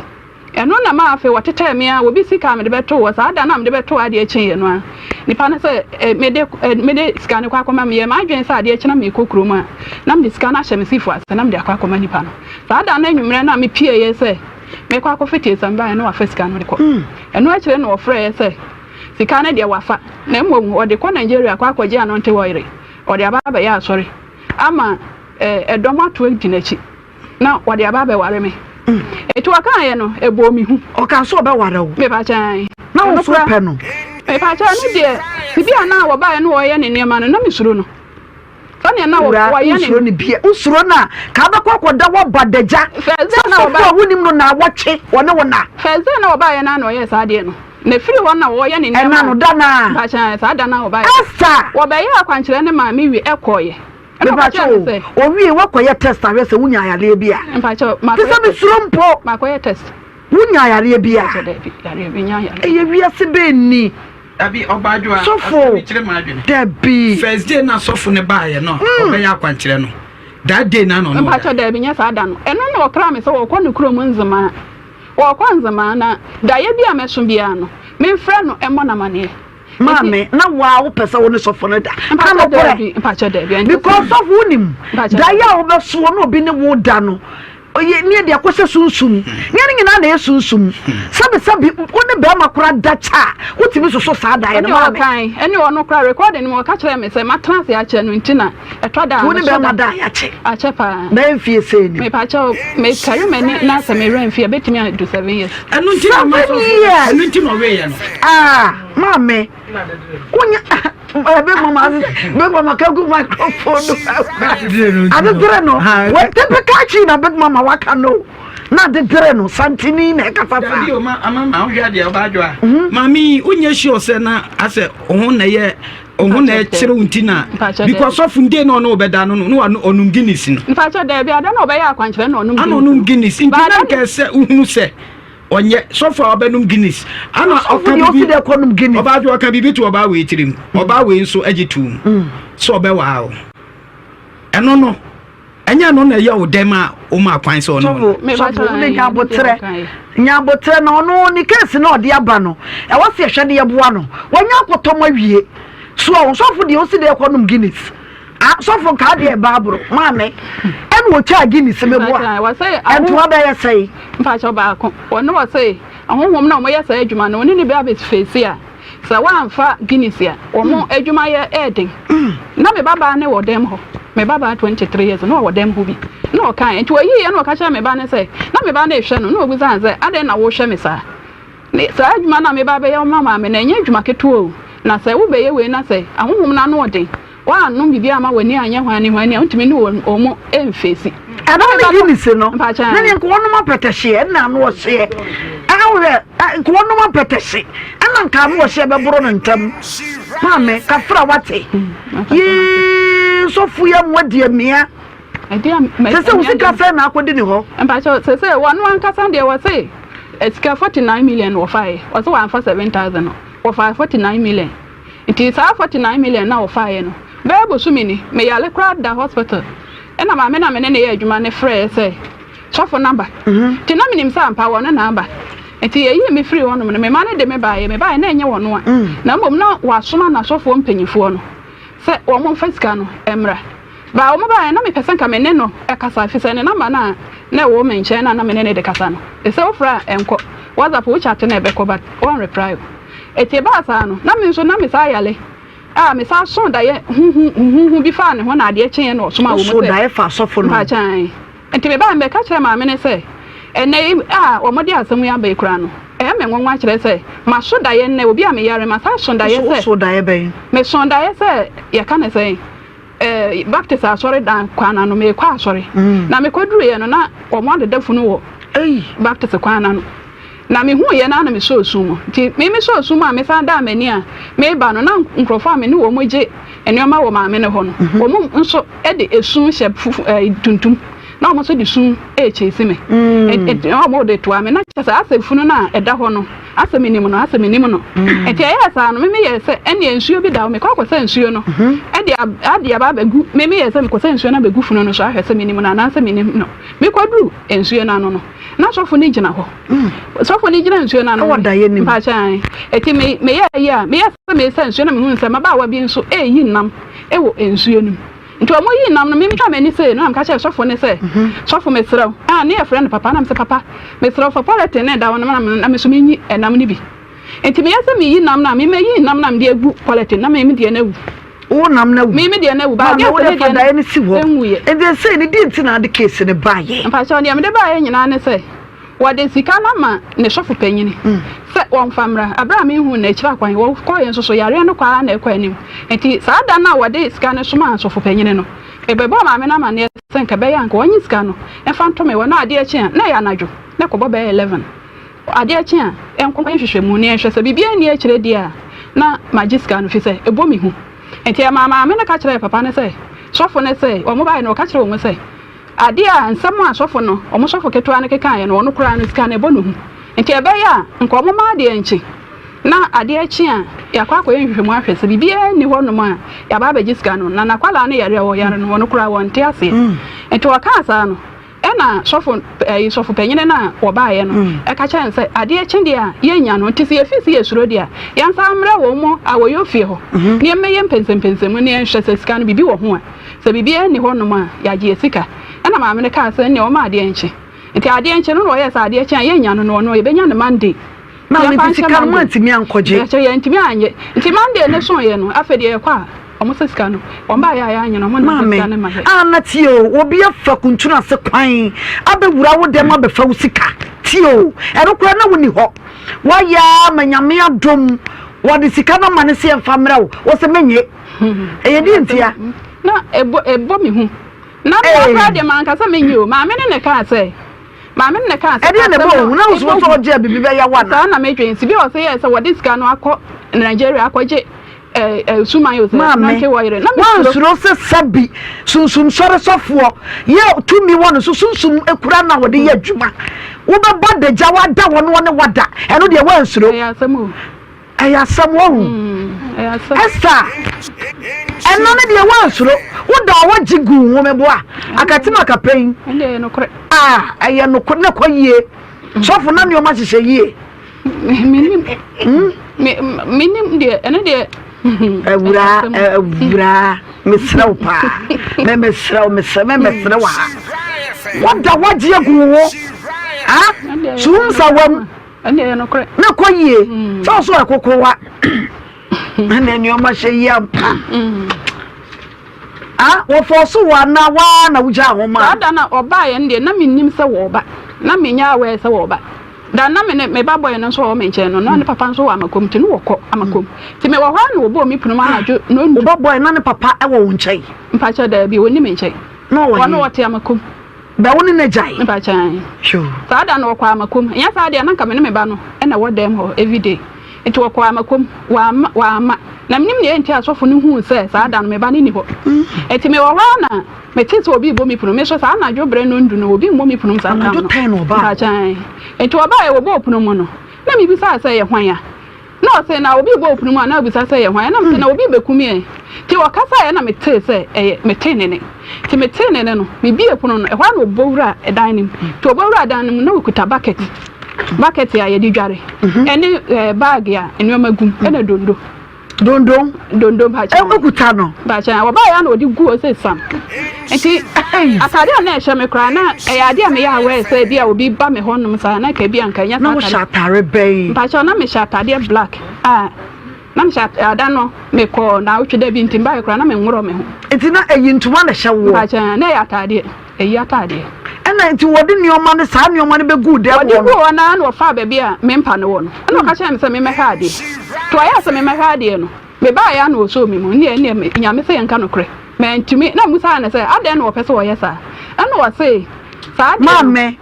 Speaker 3: eno na ma afi watete me a obi sika me de beto wo sa da na me de beto ade echen ye no a nipa na se me de sika ne kwa akoma me ye ma adwen sa ade echen na me kokuro ma na me de sika na hye me sifu ase na me de akwa akoma nipa no sa da na nwumre na me pie ye se me kwa ko fiti samba no afa sika no de ko eno a kire no ofre say sika na de wafa na mmom o de ko Nigeria kwa akwaje anonte woyire o de aba ya asori ama edoma 20 nachi na o de aba ware me etu aka ye no ebo mi hu
Speaker 2: o ka so be ware wo
Speaker 3: me ba chan
Speaker 2: na wo so pe no
Speaker 3: me ba chan no de bibia na wo ba ye no wo ye ne nema no na mi suru no Sani na wo ye ne
Speaker 2: usuro ne bia usuro na ka ba kwa da wo badaja
Speaker 3: feze na wo ba
Speaker 2: wonim no na wotwe wone wona
Speaker 3: feze na wo ba ye na no ye sa de no na firi wo na wo ye ne nema
Speaker 2: na no da na
Speaker 3: ba chan sa da na wo ba ye
Speaker 2: asa
Speaker 3: wo ba ye akwankyere ne ma mi wi ekoye
Speaker 2: ba cho o wi wo koye test awe se wunya yale bia
Speaker 3: mpa cho ma
Speaker 2: ko se mi suro mpo
Speaker 3: ma koye test
Speaker 2: wunya yale bia
Speaker 3: yare bi nya yare
Speaker 2: e wi ase be ni
Speaker 4: abi obadwa
Speaker 2: kire
Speaker 4: ma adwene
Speaker 2: debi
Speaker 4: first day na sofo ne baaye no obeya akwankyere no that day na no
Speaker 3: mpa cho debi nya sa da no eno na okra me se wo kwa ne kuro mu nzema wo kwa nzema na da ye bia meso bia no me frɛ no emo na mane
Speaker 2: mame na wa wo pese wo ne sofo no da kana kore
Speaker 3: mpa cho debi
Speaker 2: because of unim da ya wo be so no obi ne wo da no oye ni de akwose sunsum ni nyina na esunsum sabi woni be makora dacha wotimi so saa da ye no mame
Speaker 3: kan eni ono kra recording mo ka kire me se matrans ya che no ntina etwa da
Speaker 2: woni be ma da ya che
Speaker 3: a che pa
Speaker 2: na enfie se ni
Speaker 3: me pa cho me kare me ni na se me renfie betimi do 7 years
Speaker 4: enu ntina ma so enu ntina we ye no
Speaker 2: mame kunya big mama ka go microphone ade dire no we tepe ka chi na big mama waka no na de dire no santini na ka fa
Speaker 4: fa ama hwa de obadwa mami unye shi ose na ase ohun na ye ohun na kire untina because of nde no no obeda no no onum Guinness no
Speaker 3: mfa cho de bia da no obeya akwankyere no
Speaker 4: onum Guinness ntina ka se uhunu se onye so far obenum Guinness ana
Speaker 2: okabi de konum Guinness
Speaker 4: obadwa okabi bitu oba we tirim oba we nso agitum so obewa o eno no enya no na ye odema o ma kwan so no
Speaker 3: me ba cho
Speaker 2: ne ka botre na ono ni case na ode aba no e wo se hwede ye boa no wonya akotom awie so o so fu de o si de konum Guinness so fu ka de babro mame en wo cha Guinness me boa
Speaker 3: wa say
Speaker 2: en wa be ye say
Speaker 3: mfa cho ba ko wono wa say ahonhom na mo ye say adwuma no oni ni be abet face a sa wa amfa Guinness a wo mo adwuma ye eden na me baba ne wo dem ho me baba 23 years no wo dem ho bi no kan enti wo yi ye no ka cha me ba ne say na me ba na ehwe no no obi san say ade na wo hwe me sa ne sa adwuma na me baba ye mama me na nya adwuma keto na say wo be ye we na say ahonhom na no eden wa no bibia ma wani anya hwani ntimi ne wo mo emfesi
Speaker 2: ada me Guinness no na ne ko no ma petehye na no wo hye awre ko no ma petehye ana nka no wo hye be boro no ntam mame ka fra wate ye so fu ya modie mia se wo sika fe na akodi ni ho
Speaker 3: mpa cho se wonu ankasa de wo se esika 49 million wo fa e wo se wa 7,000 no wo fa 49 million it sa 49 million na wo fa e no bebo sumini me yale crowd da hospital ena ma me na me ne ye adwuma ne frɛ sɛ sofo number ti na minim sa ampa won na aba enti ye me free won me ma ne de me ba ye na enye won a na mbom na wasoma na sofo mpanyifo no sɛ wo mo fasika no emra ba wo mo ba na me pesa nka me ne no e kasa fi sɛ ne number na wo me nche na me ne de kasa no e sɛ wo fra enko WhatsApp wo chat na e be ko ba one reply eti ba sa no na me nso na me sa yale me sa so da ye hu bi fa ne ho na de kyen no so ma wo mo
Speaker 2: so da ye fa sofo no
Speaker 3: ba chan enti me ba me ka kire ma me ne se ene wo mo de asem ya ba ikura no me nwanwa kire se ma so da ye ne obi a me yare ma sa so da ye se
Speaker 2: so da ye be
Speaker 3: me so da ye se ye ka ne se baptist asori dan kwana no me kwa asori na me koduru ye no na wo mo de dafu no wo baptist kwana no na me hu ye na me so osumo ti me so osumo a me sa da mani a me ba no na nkrofo me ne wo moje enema wo ma me ne ho no wo mo nso e de esun hye tuntum na mo so de sun chesi me o mo de to me na chesa asefunu na eda ho no aseminim no enti ye sa no me ye se ene ensuo bi da me kwa sa ensuo no e de aba bagu me ye se me kwa sa ensuo na bagu funu no so ahwe se minim na se minim no me kwaduru ensuo na no na sofo ni gina ho sofo ni gina ensuo na no
Speaker 2: woda ye nim
Speaker 3: pa chan eti me ye se me se ensuo na me hu se ma ba wa bi nso yi nam e wo ensuo nim nti omo yi nam no me twa mani say no am ka che sofo ne say sofo mesrew ne e friend papa na me say papa mesrew for polity ne da won na me so me yi enam ni bi enti me yasa me yi nam na me yi nam na me de egu polity na me de na wu
Speaker 2: o nam na wu
Speaker 3: me de na wu ba
Speaker 2: de de ne si wo e de say ne di nti na de case ne ba ye
Speaker 3: mpa che on de me de ba ye nyina ne say wade sika na ma ne sofo panyini se won famra abra me hu na kira kwan wo ko yen so yare no kwa na ekwa anim enti saa da na wade sika ne so ma sofo panyini no ebebo ma me na ma ne senka be yanka wonyi sika no e fa ntome wo na ade echi na ya anadwo na ko be 11 ade echi a enko hwehwe mu ne hwe se bibia ni ekire dia na magiska no fi se ebo mi hu enti ma me na ka kire papa ne se sofo ne se o mo ba no ka kire wo mo se ade a nsam asofo no omo sofo ketua ne keka ye no ono kura no sika na ebo no hu enti ebe ya nko omo ma ade enchi na ade echi a yakwa akoye hwehwe mu ahwe se bibia ni ho no ma ya ba ba gisika no na nakwala ne yare wo yare no ono kura wo nte ase enti waka asa no ena sofo panyine na wo ba ye no e ka kyan se ade echi dia ye nya no nti se efisi esuro dia yansa amra wo mo awoyo fie ho ne meye mpensempensem ne enhwe se sika no bibi wo ho a se bibia ni ho no ma ya je sika ana ma me ka se ne o ma ade enchi nti ade enchi no ye sa ade echi ye nya no ye benya ne Monday
Speaker 2: na me sika no antimi ankoje
Speaker 3: ye ntimi anye nti Monday ne so ye no afede ye kwa omo sika no o ba ya anya no mo na sika ne ma he
Speaker 2: ana tio obi afa kuntuna se kwan abewura wo dem abefa wo sika tio ero kura na woni ho wa ya manyame adom wo de sika no ma ne se famra wo se menye e di ntia
Speaker 3: na ebo mi hu na mo kra de man ka se menye o ma me ne ka se ma me ne ka se
Speaker 2: e di ne bo na so so je bibi be ya wa
Speaker 3: na me dwen bi o se ye se wo de sika no akọ Nigeria akọje suma yo se na ke wire na me
Speaker 2: suro se sabi sunsum sore sofo ye tumi won so sunsum ekura na wo de ye adwuma wo be bode ja wada wono ne wada eno de wan suro
Speaker 3: ya samu
Speaker 2: aya samu
Speaker 3: ya samu
Speaker 2: esa eno ne de wan suro wo da wo jigu wo mebo a akatima kapen
Speaker 3: ende no kore
Speaker 2: aya no kore ne koyie sofo na ne o ma hihye yie
Speaker 3: minim de eno de
Speaker 2: Ewura mesrew pa mesrew wa wada waje aguwo sumsa wam
Speaker 3: ande no kore
Speaker 2: na koyie so ekokowa ane ni o ma hye yampa wo foso wa na wuja ahoma
Speaker 3: ada na oba ye nde na minim se wo ba na menya we se wo ba da na me ba boy no so o menche no na ne papa so wa amakom ti no wokọ amakom ti me wo hwa na obo mi punu ma na jo no
Speaker 2: wo ba boy na ne papa e wo nchai
Speaker 3: mpa cha da bi woni menche
Speaker 2: no wo
Speaker 3: no wote amakom
Speaker 2: ba woni ne jai
Speaker 3: mpa cha
Speaker 2: sure
Speaker 3: sa da no wokọ amakom nya sa da na nka me ne me ba no e na wo dem ho everyday enti wokọ amakom wa ama na mnim ne enti asofo ne hu se sa da no me ba ne ni ho enti me wo hwa na me tete obi bo mi punu me so sa na jo bre no ndu no obi mo mi punu sa
Speaker 2: na jo ten no ba
Speaker 3: mpa cha enti oba ye wo bo punu mo no na mi bi sa ye hwan ya na say na obi bo punu mu na obi sa say ye hwan na me say na obi bekumi e ti wakasa ye na me te say me te nene ti me te nene no me bi epunu no e hwan no bowura e dan nim ti obowura dan nim na okuta bucket ya ye di dware ene bag ya enu magum ene dondo ba cha
Speaker 2: okuta no
Speaker 3: ba cha wa ba ya na odi gu o say sam enti atade na ehye me kra na ade me ya we say bia obi ba me honum sa na ka bia nka nya
Speaker 2: na wo shatare ben
Speaker 3: ba cha na me shatade black na me shatade no me ko na utwe da bi ntim ba kra na me nworo me ho
Speaker 2: enti na eyintuma na hye wo
Speaker 3: ba cha na ya atade atade
Speaker 2: ena enti wodi nioma ne sa nioma ne be good e
Speaker 3: wo wo na no fa ba bia me mpa no wo no na ka cha me say me mehwa ade to aya say me mehwa ade no me ba ya na so me mu ne nya me say yanka no kre me ntumi na musa na say ade na wo pese wo yesa ana wo say sa ade
Speaker 2: mame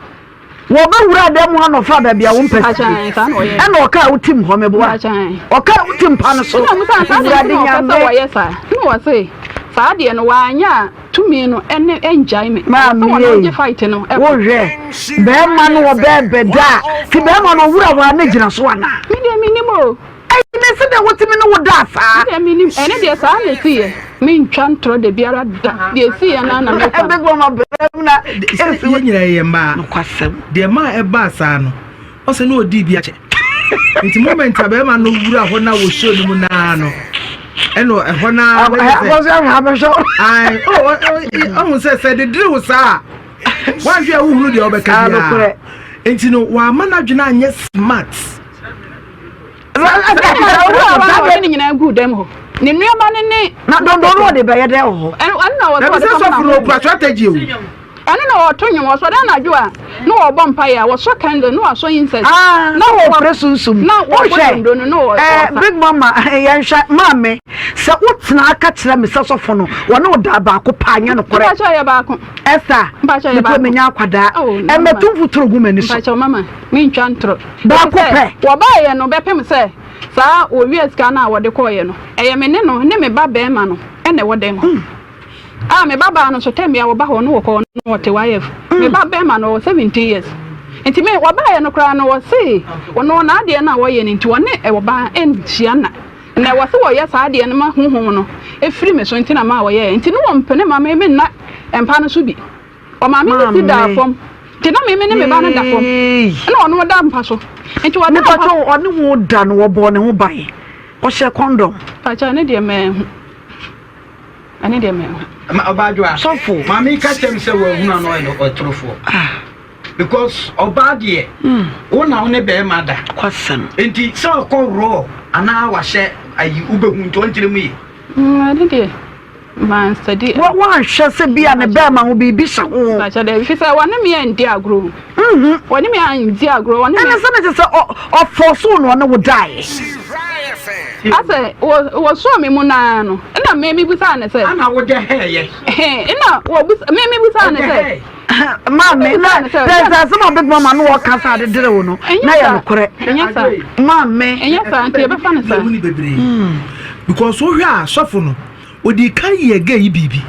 Speaker 2: wo be wura de mu ano fa ba bia wo mpese ana o ka utim ho me bo o ka utim pa no so
Speaker 3: na musa sa ade nya me wo yesa no wo say sa ade no wa anya tumi no ene enjai me
Speaker 2: wo
Speaker 3: je fight no
Speaker 2: wo hwe be ma no wo be beda ti be ma no wura wa na gina so ana
Speaker 3: minimo
Speaker 2: ne se de wotimi no woda fa
Speaker 3: minim ene de sa na tie min twantro de biara da de si ya na me kwa
Speaker 2: be go ma brem na
Speaker 5: esi nyira ye ma
Speaker 2: kwasem
Speaker 5: de ma e ba sa no o se no odi bi ache nti moment abe ma no wura ho na wo show ni mu na no eno ehɔ na ɔhu sɛ de drill saa wanhwɛ a wohuru deɛ wobɛka bia enti no wama no adwene anyɛ smart
Speaker 3: nyina gu dem ho ne nuama ne
Speaker 2: na dondo de bɛyɛ dɛ ho
Speaker 3: ɛna wɔ
Speaker 5: na sɛ sɔfo no pra strategy o
Speaker 3: ɛne na wɔto nwom wɔsɔ da na adwo a na wɔbɔ mpae a wɔsɔ candle na wɔsɔ incense
Speaker 2: na wɔpre sunsum
Speaker 3: na wɔhwɛ
Speaker 2: big mama yɛnhwɛ maame sɛ wotena aka kyerɛ me sɛ sɔfo no wɔne wo da baako pa anyɛ no korɛ
Speaker 3: mpakyɛ yɛ baako
Speaker 2: ɛsa nipa menya akwadaa ɛmɛto mfotoro gu m'ani so
Speaker 3: mpakyɛ mama mentwa ntoro
Speaker 2: baako pɛ
Speaker 3: wɔbaeɛ no bɛpem sɛ saa owie sika no a wɔde kɔɔyɛ no ɛyɛ me ne no ne me ba bɛrima no ɛna ɛwɔ dɛm hɔ me baba no so temia wo ba ho no wo no te wayef me ba be ma no 70 years enti me wo ba ye no kra no wo se wo no na ade na wo ye ni nti wo ne e wo ba enhia na wo se wo ye sa ade no ma honhom no efiri me so enti na ma wo ye enti no wo mpene ma me na empa no so bi o ma me si da fom enti na me ne me ba no da fom na ono da mpa so enti wo da mpa so
Speaker 2: oni wo da no wo bo ne ho bae wo hye condom
Speaker 3: pa cha ne de me ani de me
Speaker 4: Obadua
Speaker 2: sofo
Speaker 4: mami ka tem se wo hunu no e otrofo because obadie wo na wo ne be mada
Speaker 2: kwasem
Speaker 4: enti se ko ro ana wa hye ayi ubehu nto ntire mu yi
Speaker 3: ani de man study
Speaker 2: wa hwe se bia ne be ma wo bibi hye ho
Speaker 3: ba cha de fi se wo ne me andi agro wo ne me andi agro wo ne
Speaker 2: me se se o forso no ne wo dai
Speaker 3: ase wo so me mu na no na me busa ne se
Speaker 4: ana wo de heye
Speaker 3: na wo busa me busa ne se
Speaker 2: mama na there's some big mama no work as ade dire wo no na ya no kore mama
Speaker 3: enya sa nti e be fa ne sa
Speaker 5: because wo hwe a sofo no odi kan ye ga yi bibi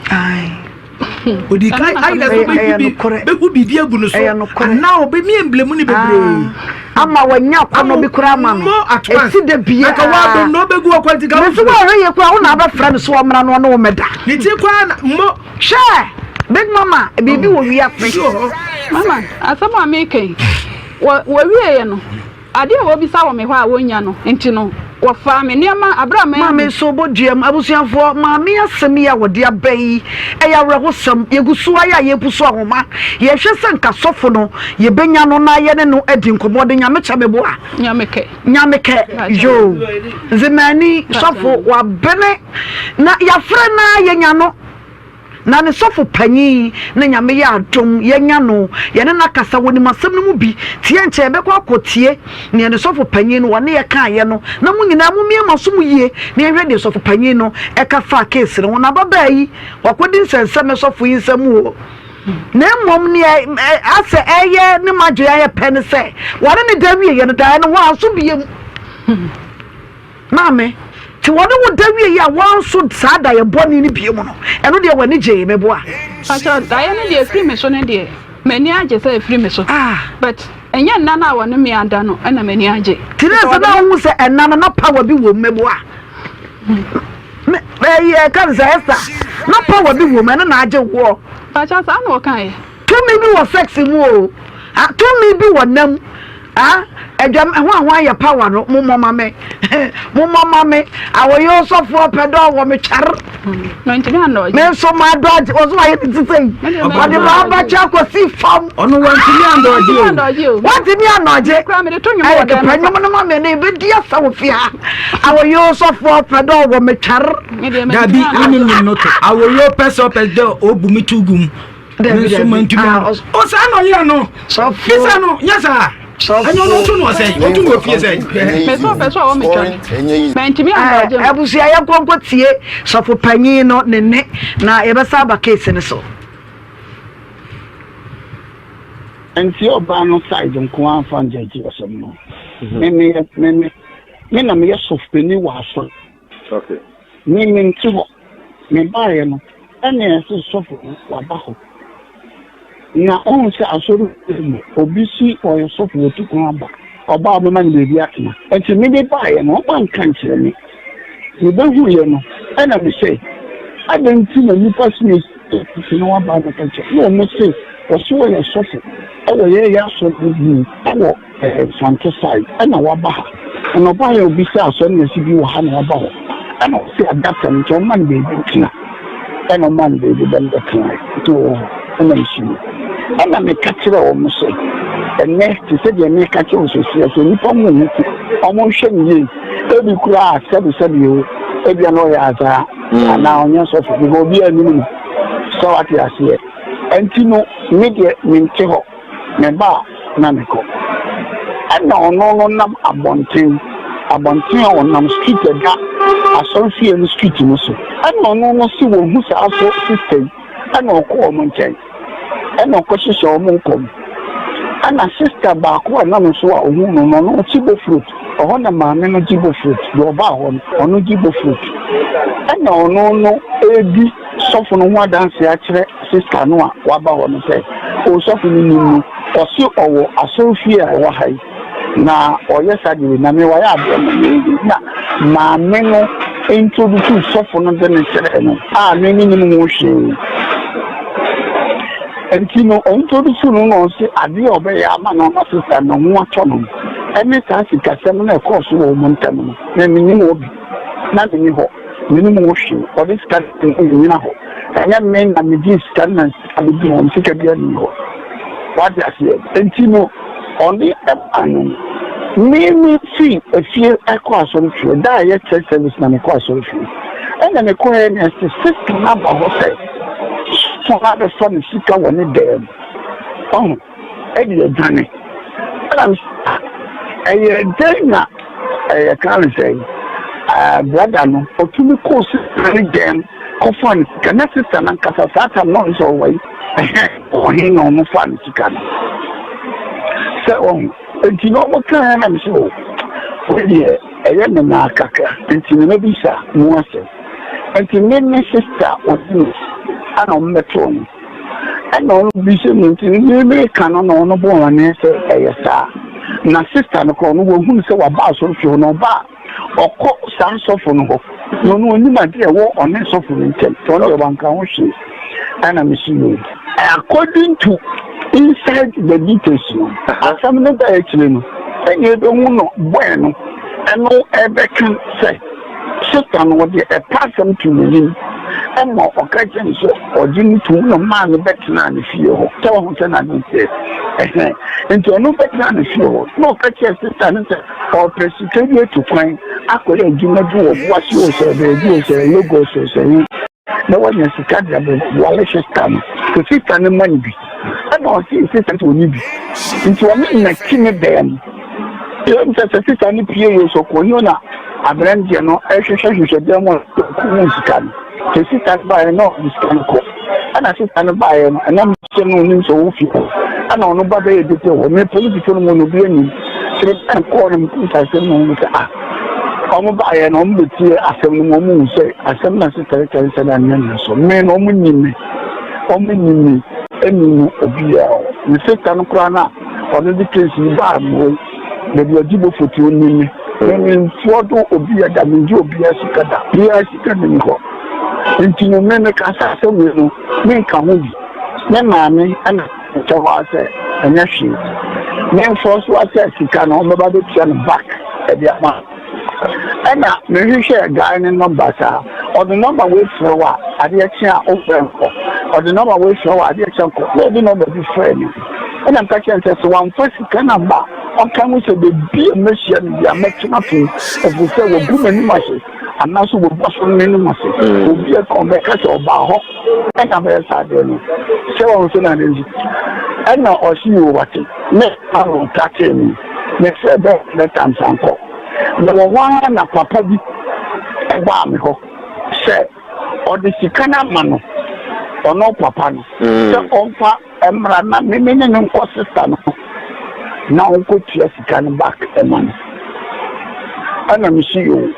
Speaker 5: odi kai ai na so be ku bibi agu no so na obe mi emblem ni bebre
Speaker 2: ama wanya kono bi kura ma no esi de bia
Speaker 5: aka wa do no be gu akwalti ga
Speaker 2: so wa ye kura una ba fra me so omra no no meda
Speaker 5: ni ti kwa mo
Speaker 2: she big mama bibi wo wi afi
Speaker 3: mama asama make wo wi ye no ade wo bi sa wo me hɔ a wonya no enti no wo fa me niam abra
Speaker 2: mama so boduam abusuafo mama asem ya wode abai eya wrehosam yegusu aya yepuso ahoma ye hwe se nka sofo no ye benya no na ye ne no adi nkomode nyame cha mebo a nyameke yo zemani sofo wa bene na ya fre na ye nya no na ne sofo panyi na nyame ya adom ye nya no ye ne nakasa woni masem no mu bi tie nche be kwa akotie ne ne sofo panyi no wone ye kan ye no na mu nyina mu mie masom yie ne hwe de sofo panyi no e ka fa case no na baba yi wakodi nsensem sofo yi nsem o na mom ne ase eye ne madwe ya pen se wone ne dawie ye no da no wa so biem mame ti wone wo dawie ya wan so sada ye boni ni biem no eno de wani je mebo a
Speaker 3: acha da ye ne de free me so ne de mani age say free me so but enya nna na wone me anda no na mani age
Speaker 2: tinese na hu se enna na power bi wo mebo a ye kan se esa na power bi wo me na age wo
Speaker 3: acha sa na wo kan ye
Speaker 2: to me bi wo sex mu o to me bi wo nam ejam ho ya power no mo mama me awoyo sofo pedo wo me char
Speaker 3: no ntimi ando
Speaker 2: me so ma dodge o so aye titei o de ba ba cha ko si fam
Speaker 4: ono wantimi ando
Speaker 2: what me anoje
Speaker 3: kra me de to nwum wo
Speaker 2: de panyum no ma me ne be dia sa wo fia awoyo sofo pedo wo me char
Speaker 4: dabi inin no to awoyo pedo obumi tugum so mantimi o sa no ya no so fisa no nyasa anyo no to no say o to no fie say
Speaker 3: peso o me twa mentimi ando
Speaker 2: abusia ya konko tie sofo panyin no ne na e be sa ba case ne so
Speaker 6: nti oba no side nko anfa njeji osem no me na me sof peni waso okay me nti ho me bae no ene so sof wa ba ho na on se asoro obi si oyo sof wo tu kon aba oba o ma ni bebi atena nti me de bae no oba nkan kire me be hu ye no ena me say adenti na nipa smith no wa ba na kanche no mo say oso ye sof ewo ye ya so bi ewo santo side ena wa ba na ba ye obi si aso na si bi wo ha na wa ba ho ɛna ɔsi adapta nti ɔma no beebi ntina ɛna ɔma no beebi bɛn bɛtena nti ɛna nsi ɛna meka kyerɛ wɔn so ɛnɛ te sɛ deɛ meka kyerɛ wɔn so sɛ nipa mu ne ti ɔmo nhwɛ ne yie ebi kura sɛbi o ebi ano yɛ azaa anaa ɔnyɛ sɔfo bi obi anim no sɛ wate aseɛ ɛnti no me deɛ mente hɔ me ba na me kɔ ɛna ɔno no nam abɔnten a ɔnam street ɛda asɔrfie no street no so ɛna ɔno no si wɔn hu saa so system ɛna ɔkɔ ɔmo nkyɛn ɛna ɔkɔ hyehyɛ ɔmo nkɔm ɛna sister baako a nam so a ɔmo no no ɔkyi fruit ɔhɔ na maame no gyibo fruit deɛ ɔbaa hɔ no ɔno gyibo fruit ɛna ɔno no edi sɔfo no ho adanse akyerɛ sister no a waba hɔ no sɛ ɔsɔfo no nim no ɔsi ɔwɔ asɔrfie a ɛwɔ ha yi na ɔyɛ sadiri na me wayɛ abɛn na maame no introduce sɔfo no de ne kyerɛ no a me ne nim ho hwee nti no introduce no no ɔsi adeɛ a ɔbɛyɛ ama na ɔma sister no ho atɔ no ɛne saa sikasɛm no ɛkɔɔ so wɔ ɔmo ntam no na menim obi na meni hɔ menim ho hwee ɔde sika nyina hɔ ɛnyɛ me na megye sika na sika bɛdi hɔ sika bi ani hɔ wade aseɛ nti no ɔne ɛba no me fi efie ɛkɔ asɔrefie da a yɛ church service na mekɔ asɔrefie ɛna mekɔ yɛ ne ɛsɛ sister no aba hɔ sɛ fɔn abɛfa ne sika wɔ ne dɛm ɔho ɛde adwane ɛna ɛyɛ dɛn na ɛyɛ kan sɛ brada no ɔtumi kɔɔ sister ne dɛm kɔfa ne sika na sister no nkasa saa tam na ɔno sɛ ɔwɔ yi ɔhe na ɔno fa ne sika no sɛ ɔho nti na ɔmo kan na me sɛ ɔdeɛ ɛyɛ me na akaka nti me bi sa mu asɛ nti me ne sister ɔdi ana ɔmo bɛtɔ no ɛna ɔno bi sɛ mu nti me ka no na ɔno bɔ ɔne sɛ ɛyɛ saa na sister no kɔ no wɔhunu sɛ waba asɔrofie hɔ na ɔba ɔkɔ saa sɔfo no hɔ na ɔno onim adeɛ ɛwɔ ɔne sɔfo no nkyɛn sɛ ɔno yɛ wanka ho hwee ɛna me si yɛ according to inside the details no asɛm no da akyire no ɛnyɛ ɛbɛhu no bɔɛ no ɛno ɛbɛka sɛ sister no wɔde ɛpa asɛm to n'anim ɛma ɔka kyerɛ no sɛ ɔgye no to na maa no bɛtena ne fie hɔ sɛ wɔho sɛ nade sɛ nti ɔno bɛtena ne fie hɔ na ɔka kyerɛ sister no sɛ ɔpɛ sika bi atu kwan akɔyɛ adwuma bi wɔ boase o sɛ baabi o sɛ lagos o sɛ yi na wɔnya sika de abɛwale sister no so sister no ma no bi ɛna ɔse sister no ɔni bi nti ɔne nnaki ne bɛɛ no yɛm sɛ sister no pie yɛ so kɔnyo na aberanteɛ no ɛhwehwɛ dɛm a ɔkɔhu sika no sɛ sister no baeɛ na ɔde sika no kɔ ɛna sister no baeɛ no ɛnam sɛ no onim sɛ ɔwɔ fie ɛna ɔno ba bɛyɛ dete hɔ me politifo no mu no obi anim sɛ ɛnkɔɔ no mkusasɛm no mu sɛ ɔmo baeɛ no ɔmo bɛtie asɛm no mu ɔmo hu sɛ asɛm na sister kyɛre sɛ no anyɛ ne so me no ɔmo nim me ɛni no obi a ne sister no koraa no a ɔno de case yi baa mo baabi ɔgye bɔfoti ɔnim me nsuo do obi yɛ da mengi obi asika da biara sika ne hɔ nti no me kasa asɛm wei no menka ho bi me maame ɛna nkyɛ hɔ sɛ ɛnyɛ hwee memfɔ so asɛ sika no ɔbɛba bɛtua no back ɛde ama ɛna mehwehwɛ guy ne nɔmba saa ɔde nɔmba weifrɛ wɔ a adeɛ kye a ɔfrɛ nkɔ ɔde nɔmba weifrɛ wɔ a adeɛ kye nkɔ na ɔde nɔmba bi frɛ no ɛna mka kyerɛ sɛ sɛ wamfa sika no ba ɔka ho sɛ bebi a mɛhyia no bia mɛtena to ɛfiri sɛ wɔgu m'anim ase anaasɛ wɔbu aso no n'anim ase obi a ka ɔbɛka sɛ ɔbaa hɔ ɛna bɛyɛ saa adeɛ no sɛ wɔn nso na n'akyi ɛna ɔsi yi wɔ wate ne aro ntakyɛ mi ne sɛ bɛɛ lɛta nsankɔ na wɔn ara na papa bi ɛbaa mi hɔ sɛ ɔde sika no ama no ɔno papa no sɛ ɔmfa mmara na meme ne ne nkɔ sister no na ɔnkɔtua sika no back ɛma no ɛna mehyi yo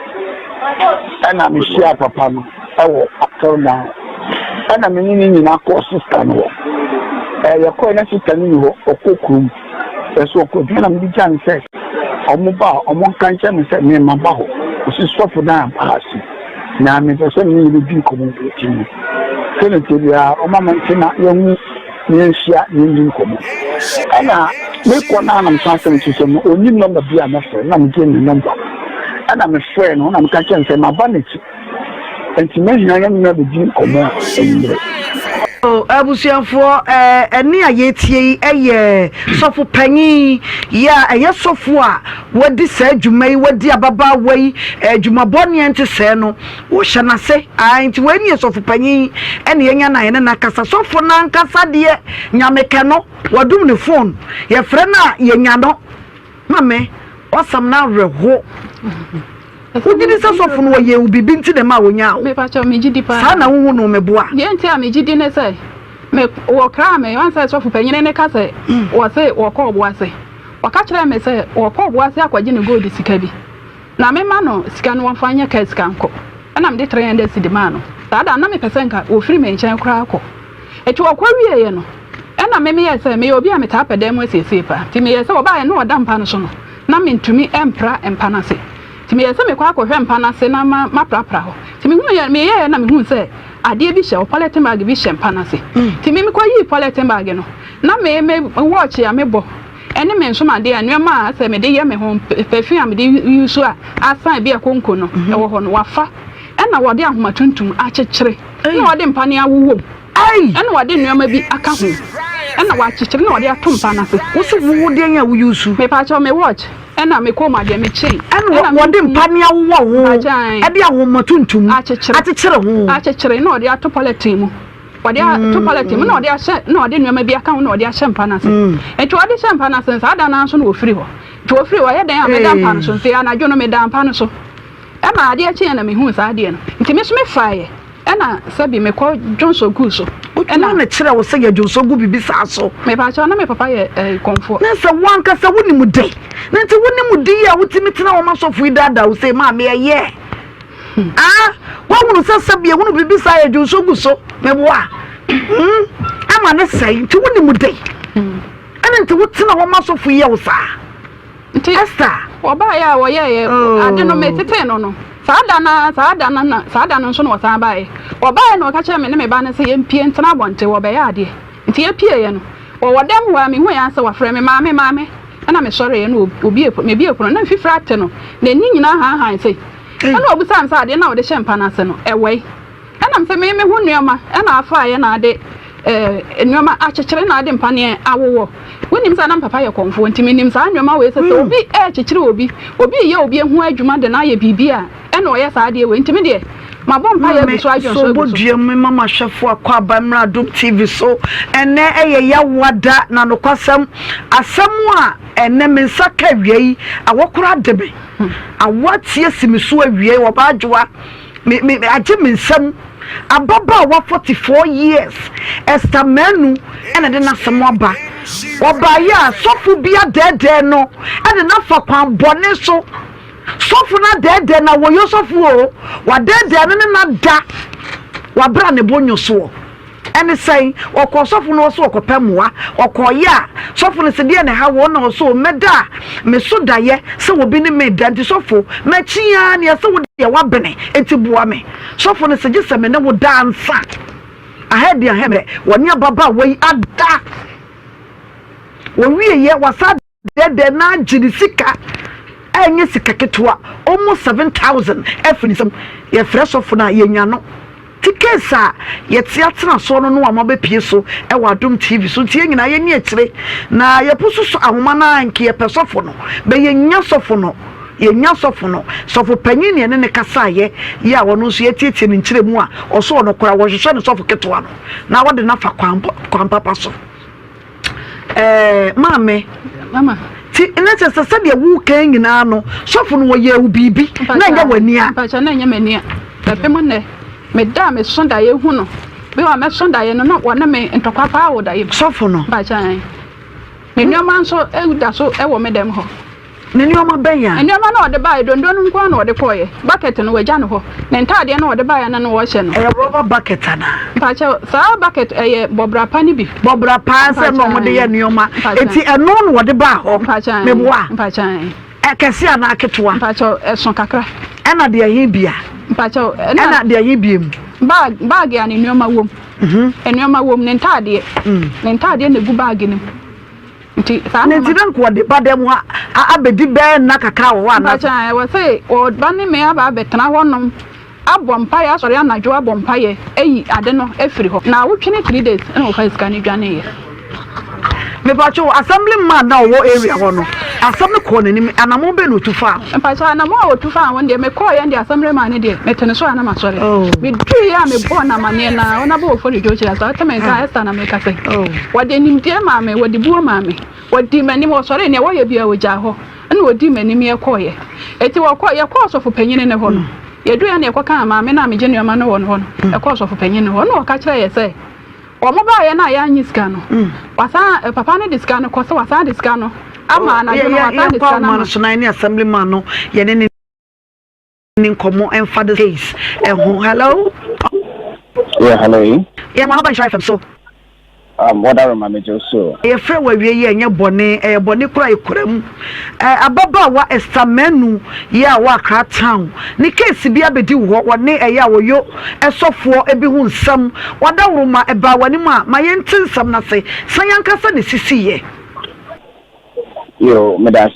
Speaker 6: ɛna mehyia papa no ɛwɔ atɔr na ɛna mene ne nyinaa kɔɔ sister no wɔ yɛkɔɛ na sister no yi hɔ ɔkɔ kurom ɛso ɔkɔ dua na mede gya ne sɛ ɔmo ba a ɔmo nka nkyɛ me sɛ mema ba hɔ ɔsi sɔfo no ampa ase na mepɛ sɛ mene yɛbɛdi nkɔmmɔ bi mu sɛne tie biara ɔma ma nte na yɛhu yɛnhyia yɛndi nkɔmmɔ ɛna mekɔ no anam sa asɛm kyi sɛ onim nɔmba bi a mɛfrɛ na megye ne nɔmba ɛna mefrɛ no na meka kyɛn sɛ maba n'akyi nti mahia na me be komo a
Speaker 2: abusuafo eni ayetie eye sofo panyi ya eye sofo a wadi sa adwumai wadi ababa wai adwumabone ente se no wo hyenase nti wani sofo panyi ene yenya na ene na kasa sofo na nkasa de nyameke no wadum ne phone ye frɛ na yenya no mame wasam na reho Ujidi sa sofo no ye ubibi nti de ma wonya
Speaker 3: me pa cha me gidi pa
Speaker 2: sa na wo no meboa
Speaker 3: ye nti a me gidi ne say me wo kra me wan say sofo panyine ne ka say wo say wo ko obo ase wo ka kire me say wo ko obo ase akwaje ne gold sika bi na me ma no sika no wonfa anya ka sika nko na me de 300 cedi ma no sa da na me pesen ka wo firi me nchen kra akọ eti wo kwa wie ye no na me ye say me obi a me ta pede mo asiesie pa ti me ye say wo ba ye no oda mpa no so no na me ntumi empra empa na se me yesa me kwa akɔhwɛ mpa na se na ma prapra ho ti me hu ye me ye na me hu se ade bi hye o polythene bag bi hye mpa na se ti me kwa yi polythene bag no na me watch ya me bo ene me nso ma de anua se me de ye me ho perfume am de use a asan bi akonko no e wo ho no wafa ena wo de ahoma tuntum a kyekere na wo de mpa ne awowo ena wo de nua bi aka ho ena wa kyekere na wo de atom mpa na se
Speaker 2: wo so wo de anya wo use
Speaker 3: me pa cha me watch ena me ko ma de me chain
Speaker 2: ena wode mpane awo wo e de ahoma tuntum akekere ho
Speaker 3: akekere na ode ato polythene mu ode ato polythene mu na ode ahye na ode nnuama bi aka ho na ode ahye mpa na se enti ode ahye mpa na se sa da na so na ofiri ho to ofiri ho ye dan a me da mpa no so se anadwo no me da mpa no so ema ade achi na me hu sa ade no enti me so me fae ena sabi me ko Johnson Guso
Speaker 2: ena na kire wo se ya Johnson Gu bibi sa so
Speaker 3: me pa cha na me papa ye komfo
Speaker 2: na se wanka se woni mu de na nti woni mu de ya wotimi tena wo masofu idada wo se ma me ye wa wonu se sabi ya wonu bibi sa ya Johnson Guso me boa ama ne sai nti woni mu de ena nti wotena wo masofu ye wo sa
Speaker 3: nti
Speaker 2: Esther
Speaker 3: oba ya wo ye ade no me tete no no saada no so no san bae obae no ka kire me ne me ba ne se yempie ntena bonte wo be ya ade nti yepie ye no wo wodam wa me hu ya se wa frɛ me maame ana me sɔre ye no obi me bi ekuro na fifra ate no na ni nyina han se ana obusa am sa ade na wo de hyempa na se no ewei ana me se me hu nneoma ana afa ye na ade nneoma akyekere na ade mpane awowo wonim sa na papa ye konfo nti menim sa nneoma we se obi kyekere obi ye obi ehu adwuma de na ye bibia ena oye sa ade we nti me de ma bom pa ye biso adwon so
Speaker 2: bodue me mama hwefo akwa Bamra Dom TV so ene eye ya wada na no kwasam asam a ene me nsaka wiei awokora debe awatie simiso awiei wo ba adwa me age me nsam ababa wa 44 years Esther Manu ene de na sam aba oba ya sofu bia dede no ene na fa kwan bone so sofu na dede na wo yo sofu o wa dede na da wa bra ne bonyo so ene sai okọ sofu no so okopamua okoya sofu ne se de ne ha wo na so meda me so daye se wo bi ne meda nti sofu machia ne se wo de wa bene enti bua me sofu ne se gise me ne wo dansa ahead ya hemre wonya baba we ada wo wie ye wasa dede na jirisika enye sika ketwa almost 7,000 efinisam ye fresh of na ye nya no tikesa ye tiatena so no no ama be pie so e wa Dom TV so tie nyina ye ni akire na ye pususo ahoma na nke ye pesofo no be ye nya sofo no ye nya sofo no sofo panyin ne ne kasa ye ya wono so ye tietie ne nkire mu a oso no kora wo hwehwe ne sofo ketwa no na wode na fa kwan papa so
Speaker 3: mama
Speaker 2: ti na se se de wu kan nyina no sofo no ye wu bibi na nya wania
Speaker 3: pa cha na nya mania pepe mo ne me da me sonda ye hu no be wa me sonda ye no no wa na me ntokwa pa wo da ye
Speaker 2: sofo no
Speaker 3: pa cha me nneoma nso da so e wo me dem ho
Speaker 2: ne nneoma ben ya
Speaker 3: nneoma na ode ba dondo no nko na ode koye bucket no waja no ho ne ntade na ode ba ya na no wo hye no
Speaker 2: rubber bucket ana
Speaker 3: pa cha sa bucket bobra pa ni bi
Speaker 2: bobra pa se no mo de ye nneoma enti eno no ode ba ho me boa
Speaker 3: pa cha
Speaker 2: kese ana aketwa
Speaker 3: pa cha so kakra
Speaker 2: ena de ahi bia
Speaker 3: pa cha
Speaker 2: ena de ahi biem
Speaker 3: bag ya ni nneoma wom nneoma wom ne ntade ne gu bag ni nti sa
Speaker 2: na nti dan ko de badem ha abedi be na kakra wo ana
Speaker 3: pa cha wo say o ba ni me aba betena honom abompa ya sori anajo abompa ye eyi ade no efiri ho na wotwene 3 days na wo fa sika ne dwane ye
Speaker 2: me ba cho assemblyman na wo area ho no assembly ko nanim anamo be no tufa
Speaker 3: mpa so anamo o tufa won de me call ye de assemblyman ne de metene so anama sori me du ya me bo na mane na ona bo fo de jochi la so teme ka esta na me ka se wode nim de ma me wode bu ma me wode mani mo sori ne wo ye bia wo ja ho na wodi mani me call ye eti wo call ye call so fo panyine ne ho no ye du ya ne ekoka ma me na me genu ma no wo no e call so fo panyine ho no ka kire ye se omo ba ye na ya nyi sika no wasa papa ne diska no ko se wasa diska no ama na jono wasa diska no
Speaker 2: man so na ni assemblyman no ye ne ni komo en father case hello
Speaker 7: yeah hello
Speaker 2: yeah ma ba shai so
Speaker 7: what are my major so
Speaker 2: ye frɛ wa wie ye nya bone bone kura ikuram ababa wa estamenu ye a wa kra town ni case bia bedi wo wone ya woyo esofo ebi hu nsam wada wuruma eba wani ma ye ntinsam na se sanyankasa ne sisiye
Speaker 7: yo medas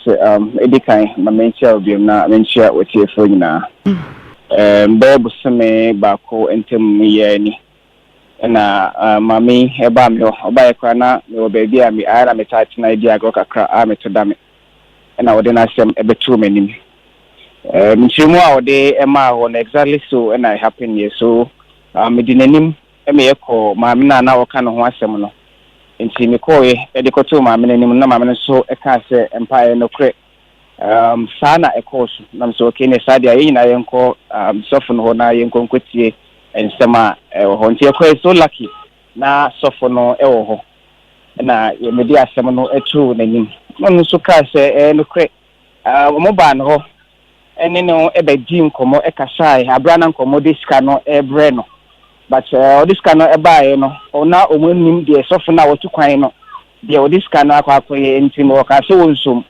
Speaker 7: edikan ma mentia obiom na mentia wotie fo nyina bebu seme ba ko entem ye ni na mami eba mi oba ekra na me obabi a mi ara me tat na idi agro kakra a me to dame na wode na sem ebetu manim nchimu a wode ema ho na exactly so na happen here so me dinanim me yeko mami na woka no ho asem no nti me koye de koto mami nanim na mami so eka se empire no kre sana ekoso na so okay ne sadia yin na yenko sofo no na yenko nkotie ensema ho nti ekwe so lucky na sofo no ewo ho na ye medi asem no etu nanim no so ka se no kre mo ba no ho ene no ebedi nkomo ekasai abrana nkomo diska no ebre no but diska no ebae no ona omunim de sofo na wotu kwan no de diska no akwakoye nti mo ka se wonsum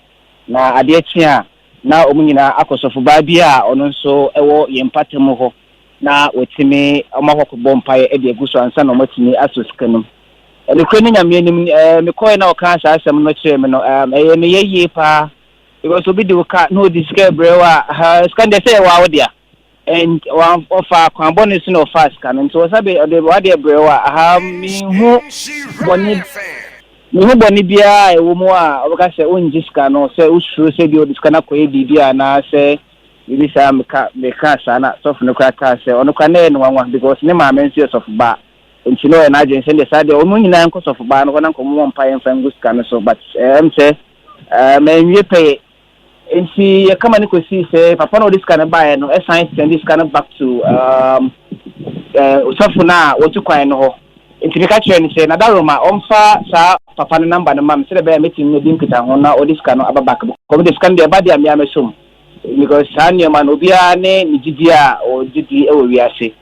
Speaker 7: na ade atia na omunyina akosofo ba bia ono nso ewo yempatem ho na wotimi amahoko bompaye e de guso ansa no matimi asoskanum ele kwani nyame nim me koy na oka sa asem no kire me no eye me yeye pa because obi de ka no diska brewa scan de say wa wodia and one offer kwambonus no fast can so sabe de wade brewa mi hu boni bia e wo mu a oka se onjiska no se usuru se bi odiska na koye bibia na se bibi sa me ka sana sof no ka se ono ka na no wanwa because ne ma men so sof ba nti no na agency de sa de onu nyina nko sof ba no na nko mo mpa yen fan guska no so but say me nwie pay nti ya kama ni ko si se papa no diska na ba no science send diska na back to sof na wotu kwan no ho nti me ka kire ni se na daroma omfa sa papa no number no ma me se de be meeting no din kita ho na odiska no aba back ko diska de ba dia me amesum because Sanya man obia ne nijidia or jidi e we ase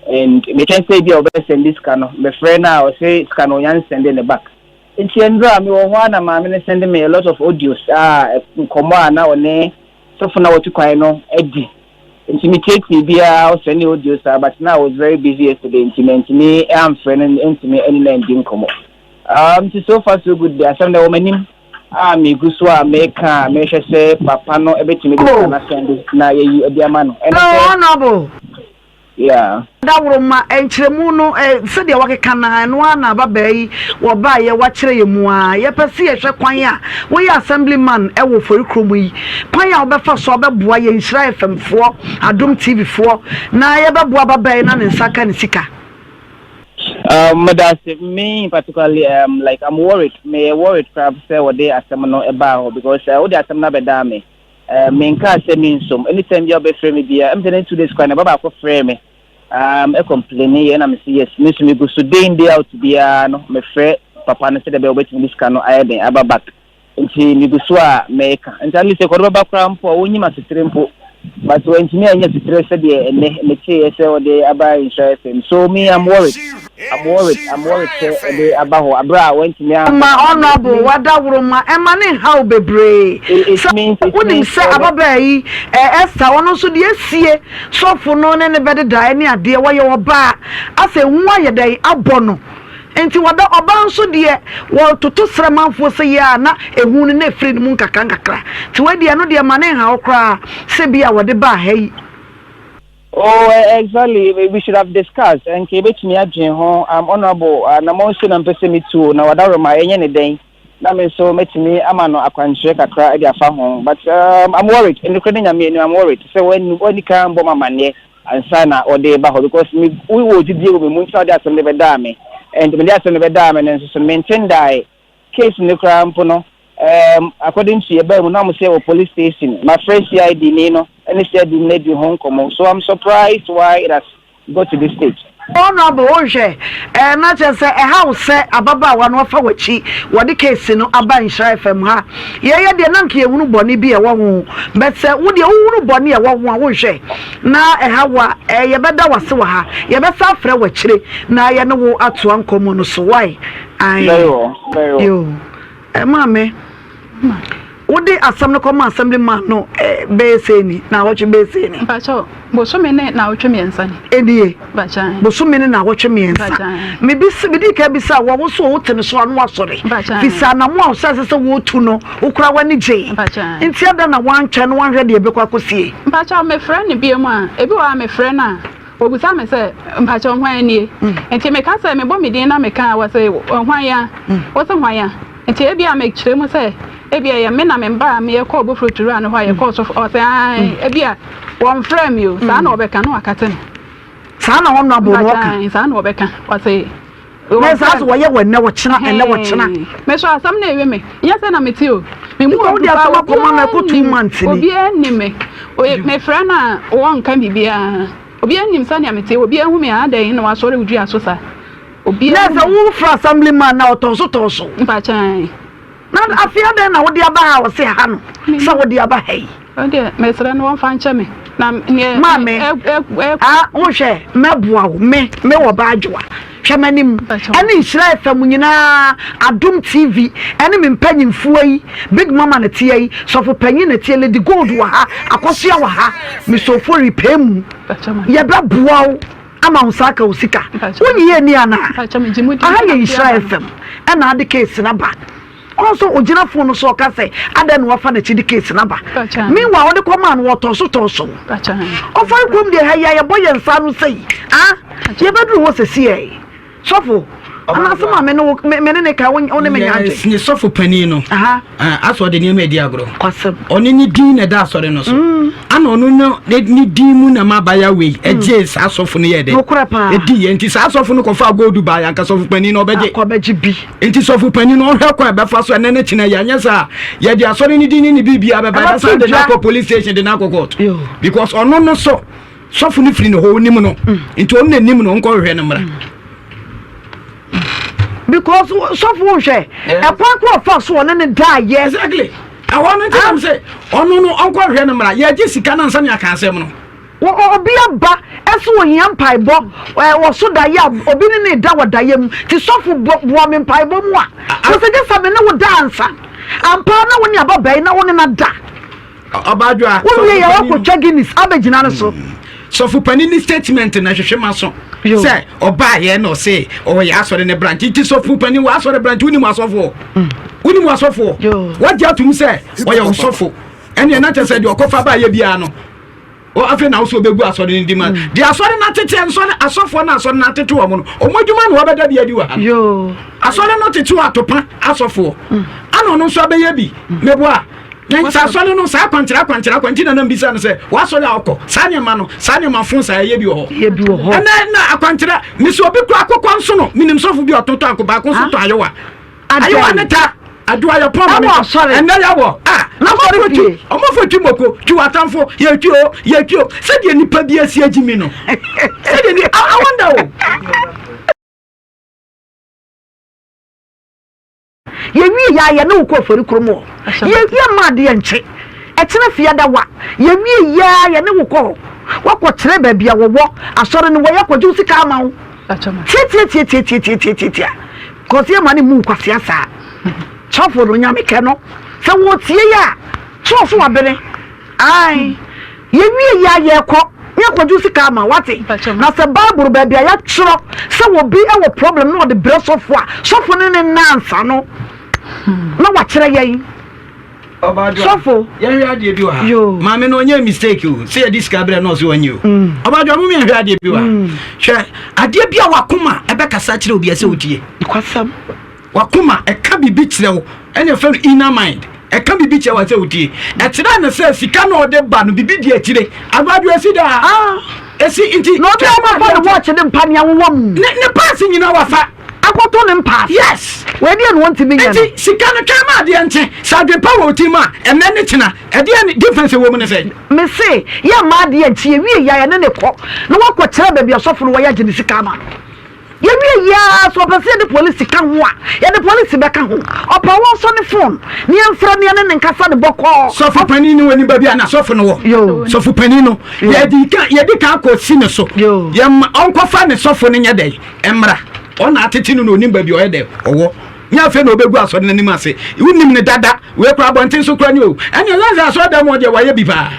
Speaker 7: and me can say be obe send this cano me friend na o say cano yan send in the back nti enra me wo ho na ma me send me a lot of audios nkomo na one so for na what kwan no edi nti me take bia o send audios but now I was very busy yesterday nti me am friend nti me any na ndi nkomo so far so good there some the womanim me guswa meka me hwese papa no ebetimi na send na yeyi ediama no
Speaker 2: honorable
Speaker 7: yeah
Speaker 2: dawroma enchiremu no se de wakeka na no na baba yi wo ba ye wa kire ye mu a ye pese ye hwe kwan a wo ye assemblyman e wo fori kromu yi kwan a wo be fa so obeboa ye Nhyira FM fo Adom TV fo na ye beboa baba yi na ne nsaka ne sika
Speaker 7: me particularly like I'm worried perhaps say what they asem about because what they asem na beda me nka say me nsum anytime you be frame me bia I'm telling 2 days kwan baba ko frame me e complain ye na me say yes me go so day in day out bia no me frɛ papa no say the be obetimi this kan no ayeden aba back nti me go so a make nti at least ko baba kra mpo wonyi ma setrempo but when me anya setre say de me che say what they aba Nhyira FM so me I'm worried say about abra went me
Speaker 2: ma honorable wadawroma emane how bebre
Speaker 7: it means
Speaker 2: woni say ababa yi Esther wono so de asie sofo no ne bede da ne ade wo ye wo ba ase nwa ye dai abono enti wada oba nso de wo toto sremanfo se ya na ehunu na efri mu nkakra ti wadi no de mane ha okra se bia wode ba ha yi
Speaker 7: Oh, exactly. We should have discussed. And Kebet me adwin ho. I'm honorable. Na mo nso na mpese me too. Na wadaro ma enye ne den. Na me so metimi ama no akwanhwe kakra e dia fa ho. But I'm worried. In the credit I'm worried. So when can bomb amane and sana or day ba because we will deal with mun saudi asem be da me. And me asem be da me and so maintain die case in the cramp no. According to your now say police station, my friend CID Nino, and he said he made you home come. So I'm surprised why it has got to this stage.
Speaker 2: Honorable Oje, not just a house set ababa one of our chi, what the case no aban shy from her. Yeah, the Nanki won't bonny be a one, but say, would you bonny a one Oje? Now a hawa, a better was so ha, you better suffer with chili, now you know at one common so why I you, mammy. Ode asam no come assembly man no be say ni na wo twe be say ni
Speaker 3: bacho bo so me na wo twe me nsa ni
Speaker 2: edie
Speaker 3: bacha
Speaker 2: bo so me na wo twe me nsa me bi se bi di ka bi sa wo so wo tene so anu asore fisa na mo so se wo tu no wo kura wani je
Speaker 3: bacha
Speaker 2: nti ada na wan twe no wan hwe de e be kwa kosie
Speaker 3: bacha me friend ni bi mu a ebi wa me friend na obusa me se bacha hwan ni enti me ka se me bo me din na me ka wa se hwan ya wo se hwan ya enti ebi a me kire mu se ebia ya me na me mba me call bo froturu an ho ya call so o say ebia one frame you sa na obeka na wakate no
Speaker 2: sa na won abo no ka
Speaker 3: sa na obeka o say
Speaker 2: me sa so ye wanna wo chena ene wo chena
Speaker 3: me so asam na ewe me ya say na me ti o me mu
Speaker 2: o dia so makoma me ko 2 months ni
Speaker 3: obi ani me me fra na won kan bibia obi ani msa na me ti obi ahu me adan na wasore wudua so sa obi
Speaker 2: na sa wo fra assemblyman na otonso
Speaker 3: mpa chan
Speaker 2: na afia den na wodi aba ha wo se ha no so wodi aba ha yi
Speaker 3: ode mesra no won fa nche me na
Speaker 2: ma me wo hwe meboa wo me wo ba adwoa hwe manim ene Israel fam nyina Adom TV ene me mpanyimfo yi Big Mama na tie yi sofo panyin na tie Lady Gold wa ha akosia wa ha me sofo repemu ye ba boa wo ama usaka usika woni ye ni ana aha ye Israel fam ena ade case na ba also ojina phone so ka say ada no wafa na chidi case na ba meanwhile wode come man wato so ofa kom de ha ya boye nsa no sei ye bedru wo sesi sofo ana sama me no me ne ka won me nyaje
Speaker 4: ni sofo pani no aso de ni me di agro
Speaker 2: kwasem
Speaker 4: oni ni din na da asore no so ana onu no ni din mu na mabaya we eje sa sofo no ye de edi ye nti sa sofo no ko fa gold ba ya nka sofo pani no beje
Speaker 2: ko beje bi
Speaker 4: nti sofo pani no hwe ko be fa so ene ne china ya nya sa ye di asore ni din ni bibia be ba sa de na police station de na court because onu no so sofo ni free no ho nim no nti onu na nim no nko hwe no mra
Speaker 2: because someone say a park for so on and die yes
Speaker 4: exactly I want to say ono no onko hwe no mra ye gi sika na nsa ne aka asem no
Speaker 2: obi aba eso hia mpaibo wo so da ya obi ne da wada yam ti sofu bo me mpaibo mu a so se gesa me ne wo dansa ampa na wo ne aba bai na wo ne na da
Speaker 4: abadwa
Speaker 2: wo ye ya wo kwa Guinness abegina no
Speaker 4: so for panini statement na hwehwe maso say oba ye no say o ya asore ne branch ti so for pani wa asore branch uni mu asofo what you to say o ya osofo ene na tese de okofa ba ye bia no o afi na so begu asore ni dima de asore na tete nsore asofo na asore na tete wo mo no o modwuma no obeda bia di wa asore no tete atopa asofo ano no so abeya bi meboa Nensa sole no sa kwankyira kwantina na mbisa no se wa sole akọ sanyema no sanyema fon sa ye bi ho na akwankyira mi so obi kwa akọkọ nso no minim sofo bi ototo akọ ba ko so to ayewa neta adu ayo poma mi enne yawo na mo fotu moko tu atamfo ye twio se de nipa bi asi agimi no se de ni I wonder
Speaker 2: ye wi ya na ukọ fori kromo ye ma de nche etena fia da wa ye wi ya na ukọ wakọ kire ba bia wo asore ne wo yakọju sika ama wo tie ko se ma ne mu kwase asa chofo no nyame ke no se wo tie ya chofo abere ai ye wi ya ye ko yakọju sika ama wate na se bible ba bia ya chiro se wo bi e wo problem no the breast of wa sofo ne nansa no na wa kire yen Sofo.
Speaker 4: Yeah, dear, you are. Mamma, no, you mistake you. Say this cabra knows you and you. About your woman, dear, you are. Sure, I dear be a Wakuma, a Becca Satchel will be a soldier. Wakuma, a cabby beach now, and your friend inner mind. A cabby beach, I was out here. At Tirana says, he cannot the ban be dear today. About you, I see that. I see it.
Speaker 2: No, I'm watching them, Panya woman.
Speaker 4: The passing in our fat.
Speaker 2: I got on them pass. Yes. Where do you want to be?
Speaker 4: She can't come out the answer. Sadly, power Tima, and then it's at the end, difference a woman said.
Speaker 2: Me say, yeah, my dear, we are in the court. No one could tell me you're suffering why you didn't come. Yeah, so I said the police come one, and the police back home. Up I was on the phone. Near Franny and Casa the Boko.
Speaker 4: So for Penino, anybody and a sophomore. Yo, so for Penino, you can't go sinner so. Yo, Uncle Fanny softening your day. Emra, on attitude no nimber be your head. Oh, ya fe no be go aso ne nim ase. You nim ne dada, we kra bontin so kra ni o. Anya lanza aso da mo de waye bi ba.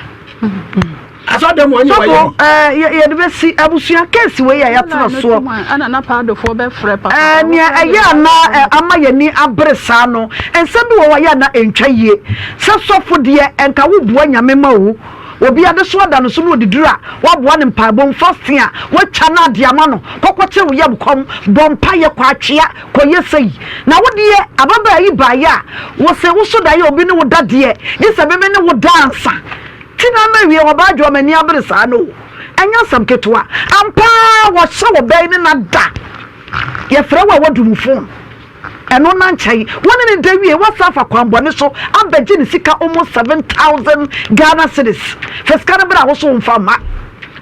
Speaker 4: Aso da mo ni waye.
Speaker 2: Ya de be si abusua case we ya tena so.
Speaker 3: Ana na pa do fo be frɛ papa.
Speaker 2: Nya ya na ama yani abresa no. Ensem bi wo ya na entwa yie. Se sofo de enka wo bua nyame ma wo. Obi ade so da no so no didura wa boa ne mpaebom fasting a wa twa na ade ama no kokwoche wo yam kom bompa ye kwa atwea koye sei na wo de ababa yi ba ya wo se wo so da ye obi ne wo da de ni se bebe ne wo dansa tina ma wie wo ba dwo mani abresa no anya sam ketwa ampa wo se wo be ne na da ye frɛ wa wodumufo eno na nchai wona ne dawie wasafa kwambone so abeje ne sika almost 7,000 Ghana cedis fiska na bra wo so mfa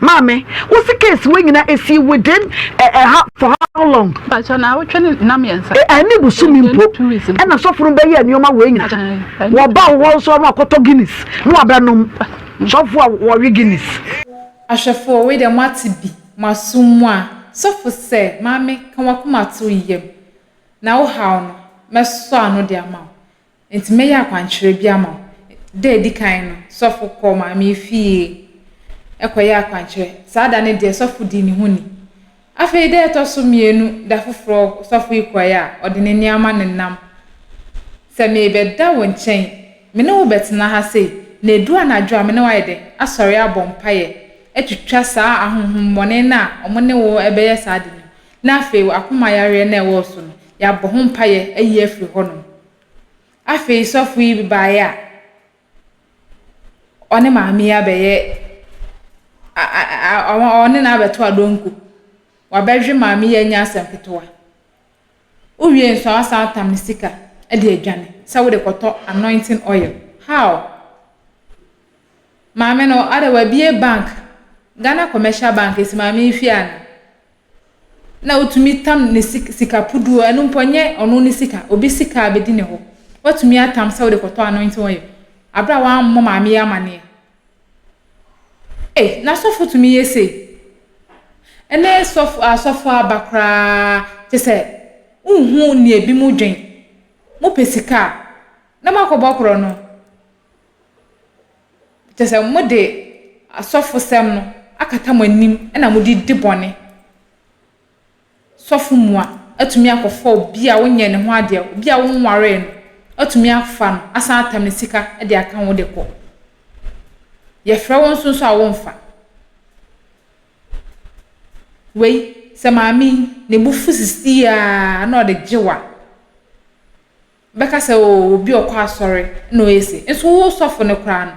Speaker 2: mame wo sika esi wenyina esi within for how long
Speaker 3: but na wo twene nam yensa
Speaker 2: ani busumi mpo ena sofuru be ye anioma wenyina wo ba wo so ma koto Guinness no abranom sofu wo wi Guinness
Speaker 1: ahwefo we de mati bi masumu a sofu se mame kan wakoma to yem na wo haw no meso ano de ama enti me ya kwankyere bi ama de di kan no sofu ko ma me fie ekoya kwankyere saada ne de sofu di ni huni afi de to so mienu da foforo sofu ikoya ode ne niama ne nam se me be da won chen me ne wo betena ha sei na edu anadwo me ne wa yede asori abompaye etwitwa saa ahonhom bone na omone wo ebeye saade na afi akoma yare na ewo so no ya bohom paye ayi afri hono afi sofu yi baya one maami ya beye one na beto adonku wa behwe maami ya nya asem ketewa uwie nso asa tam sika e de adwane sa wo de koto anointing oil how maami no ada wa bie bank Ghana commercial bank esi maami fiana na utumi tam ne sika pudu enu mponye onu ne sika obi sika abedi ne ho watumi atam sa de koto anointing oil abra wa mo maami ya mane na sofu tumi yese ene sofu abakra te se unhu ne ebi mu dwen mo pesika na makobokro no te se mo de sofu sem no akata mo anim na mo di bone sofu mua atumi akofo obi a wonye ne ho ade obi a wonware no atumi afa no asan atam ne sika de aka wo de ko ye fra won so a wonfa wei se maami ne bufu sisi a na ode jewa beka se obi okwa asore no ese enso wo sofu ne kra no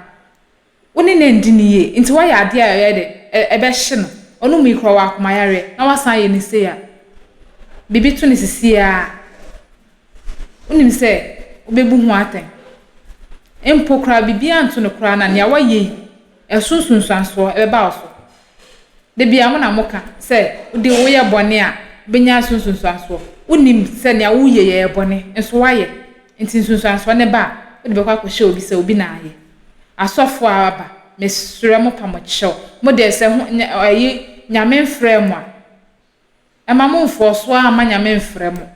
Speaker 1: woni ne ndiniye nti wa ya ade a ye de ebe hye no onu mu ikro wa akoma yare na wasan ye ne se ya bibi tu ni sisi a unim se obebu hu aten empo kra bibi anto no kra na ne awaye esunsunsanso ebeba oso de bia mo na moka se udi wo ye bone a benya asunsunsanso unim se ne awuye ye bone enso waye enti sunsunsanso ne ba udi be kwa kwhye obi se obi na aye asofo aba mesure mo pamochew mo de se ho ayi nyame mfrɛ mo a ema mo mfoso a manyame mfrɛ mo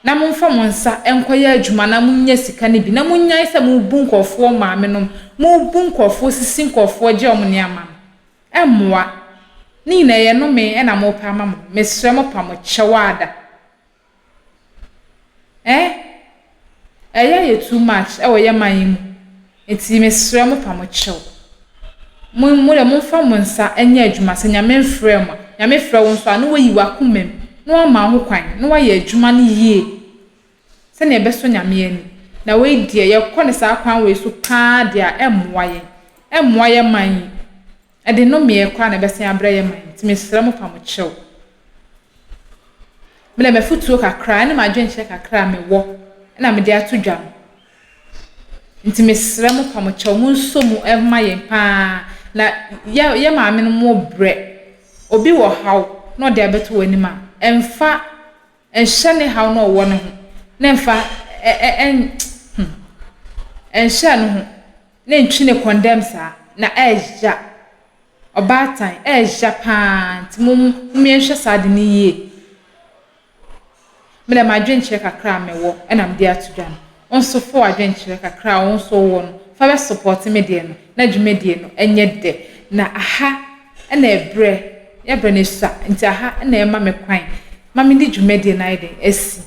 Speaker 1: na mo mfa mo nsa enkoya adwuma na munya sika ne bi na munya ise mo bu nkofo maame no mo bu nkofo sisi nkofo je om ne ama emmoa ni na ye no me na mo pa ama mo mesure mo pamochew ada ye too much e wo ye man mu enti mesrɛ mo pa mo kyew mo le mo fa mo nsa enye adwuma se nyame mfrɛ mo nyame frɛ wo nso anu wo yi wa komam no ma ho kwan no wa ye adwuma no yie se na ebeso nyame ani na we die ye kɔ ne sa kwan we so paa dia emmoa ye man e de no me kwa na besen abra ye man enti mesrɛ mo pa mo kyew mele me futuo kakra na ma dwenche kakra me wo na me de ato dwa nti mesrɛ mo pa mo kyew mo nso mu ma ye paa na ye maame no mo bre obi wo haw na de abeto wani ma emfa enhye ne haw na wo ne ho na emfa enhye no ho na ntwi ne condemn sa na eja obatan eja paa nti mo mienhwe sa de ne yie mele ma dwenche kakra me wo na me de ato dwa onso fo adwenche kakra onso wo no fa be support me de no na dwumedie no enye de na aha na ebre ya bre ne sa nti aha na ema me kwan ma me di dwumedie na ide esi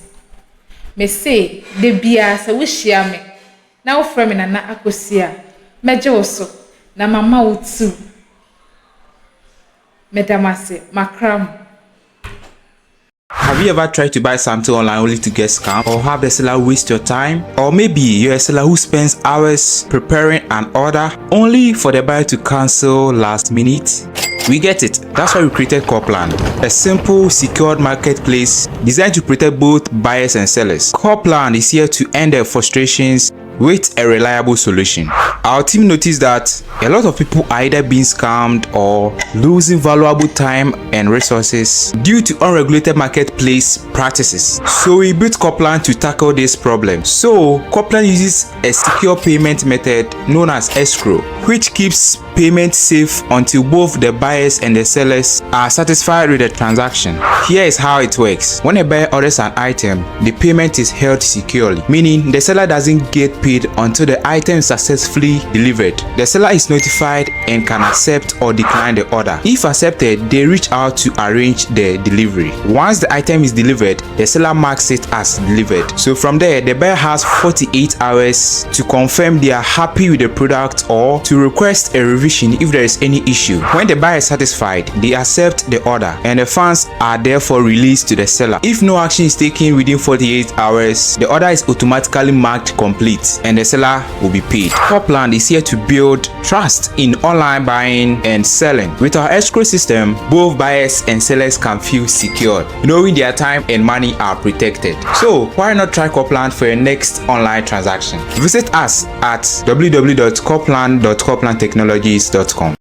Speaker 1: me say de bia se wo hia me na wo frɛ me na akosi a meje wo so na mama wo tu medamase makram.
Speaker 8: Have you ever tried to buy something online only to get scammed, or have the seller waste your time? Or maybe you're a seller who spends hours preparing an order only for the buyer to cancel last minute? We get it. That's why we created Copland, a simple, secured marketplace designed to protect both buyers and sellers. Copland is here to end their frustrations with a reliable solution. Our team noticed that a lot of people are either being scammed or losing valuable time and resources due to unregulated marketplace practices. So we built Copland to tackle this problem. So Copland uses a secure payment method known as escrow, which keeps payment safe until both the buyers and the sellers are satisfied with the transaction. Here is how it works. When a buyer orders an item, the payment is held securely, meaning the seller doesn't get paid until the item is successfully delivered. The seller is notified and can accept or decline the order. If accepted, they reach out to arrange the delivery. Once the item is delivered, the seller marks it as delivered. So from there, the buyer has 48 hours to confirm they are happy with the product or to request a revision if there is any issue. When the buyer is satisfied, they accept the order and the funds are therefore released to the seller. If no action is taken within 48 hours, the order is automatically marked complete and the seller will be paid. Copland is here to build trust in online buying and selling. With our escrow system, both buyers and sellers can feel secure, knowing their time and money are protected. So why not try Copland for your next online transaction? Visit us at www.copland.coplandtechnologies.com.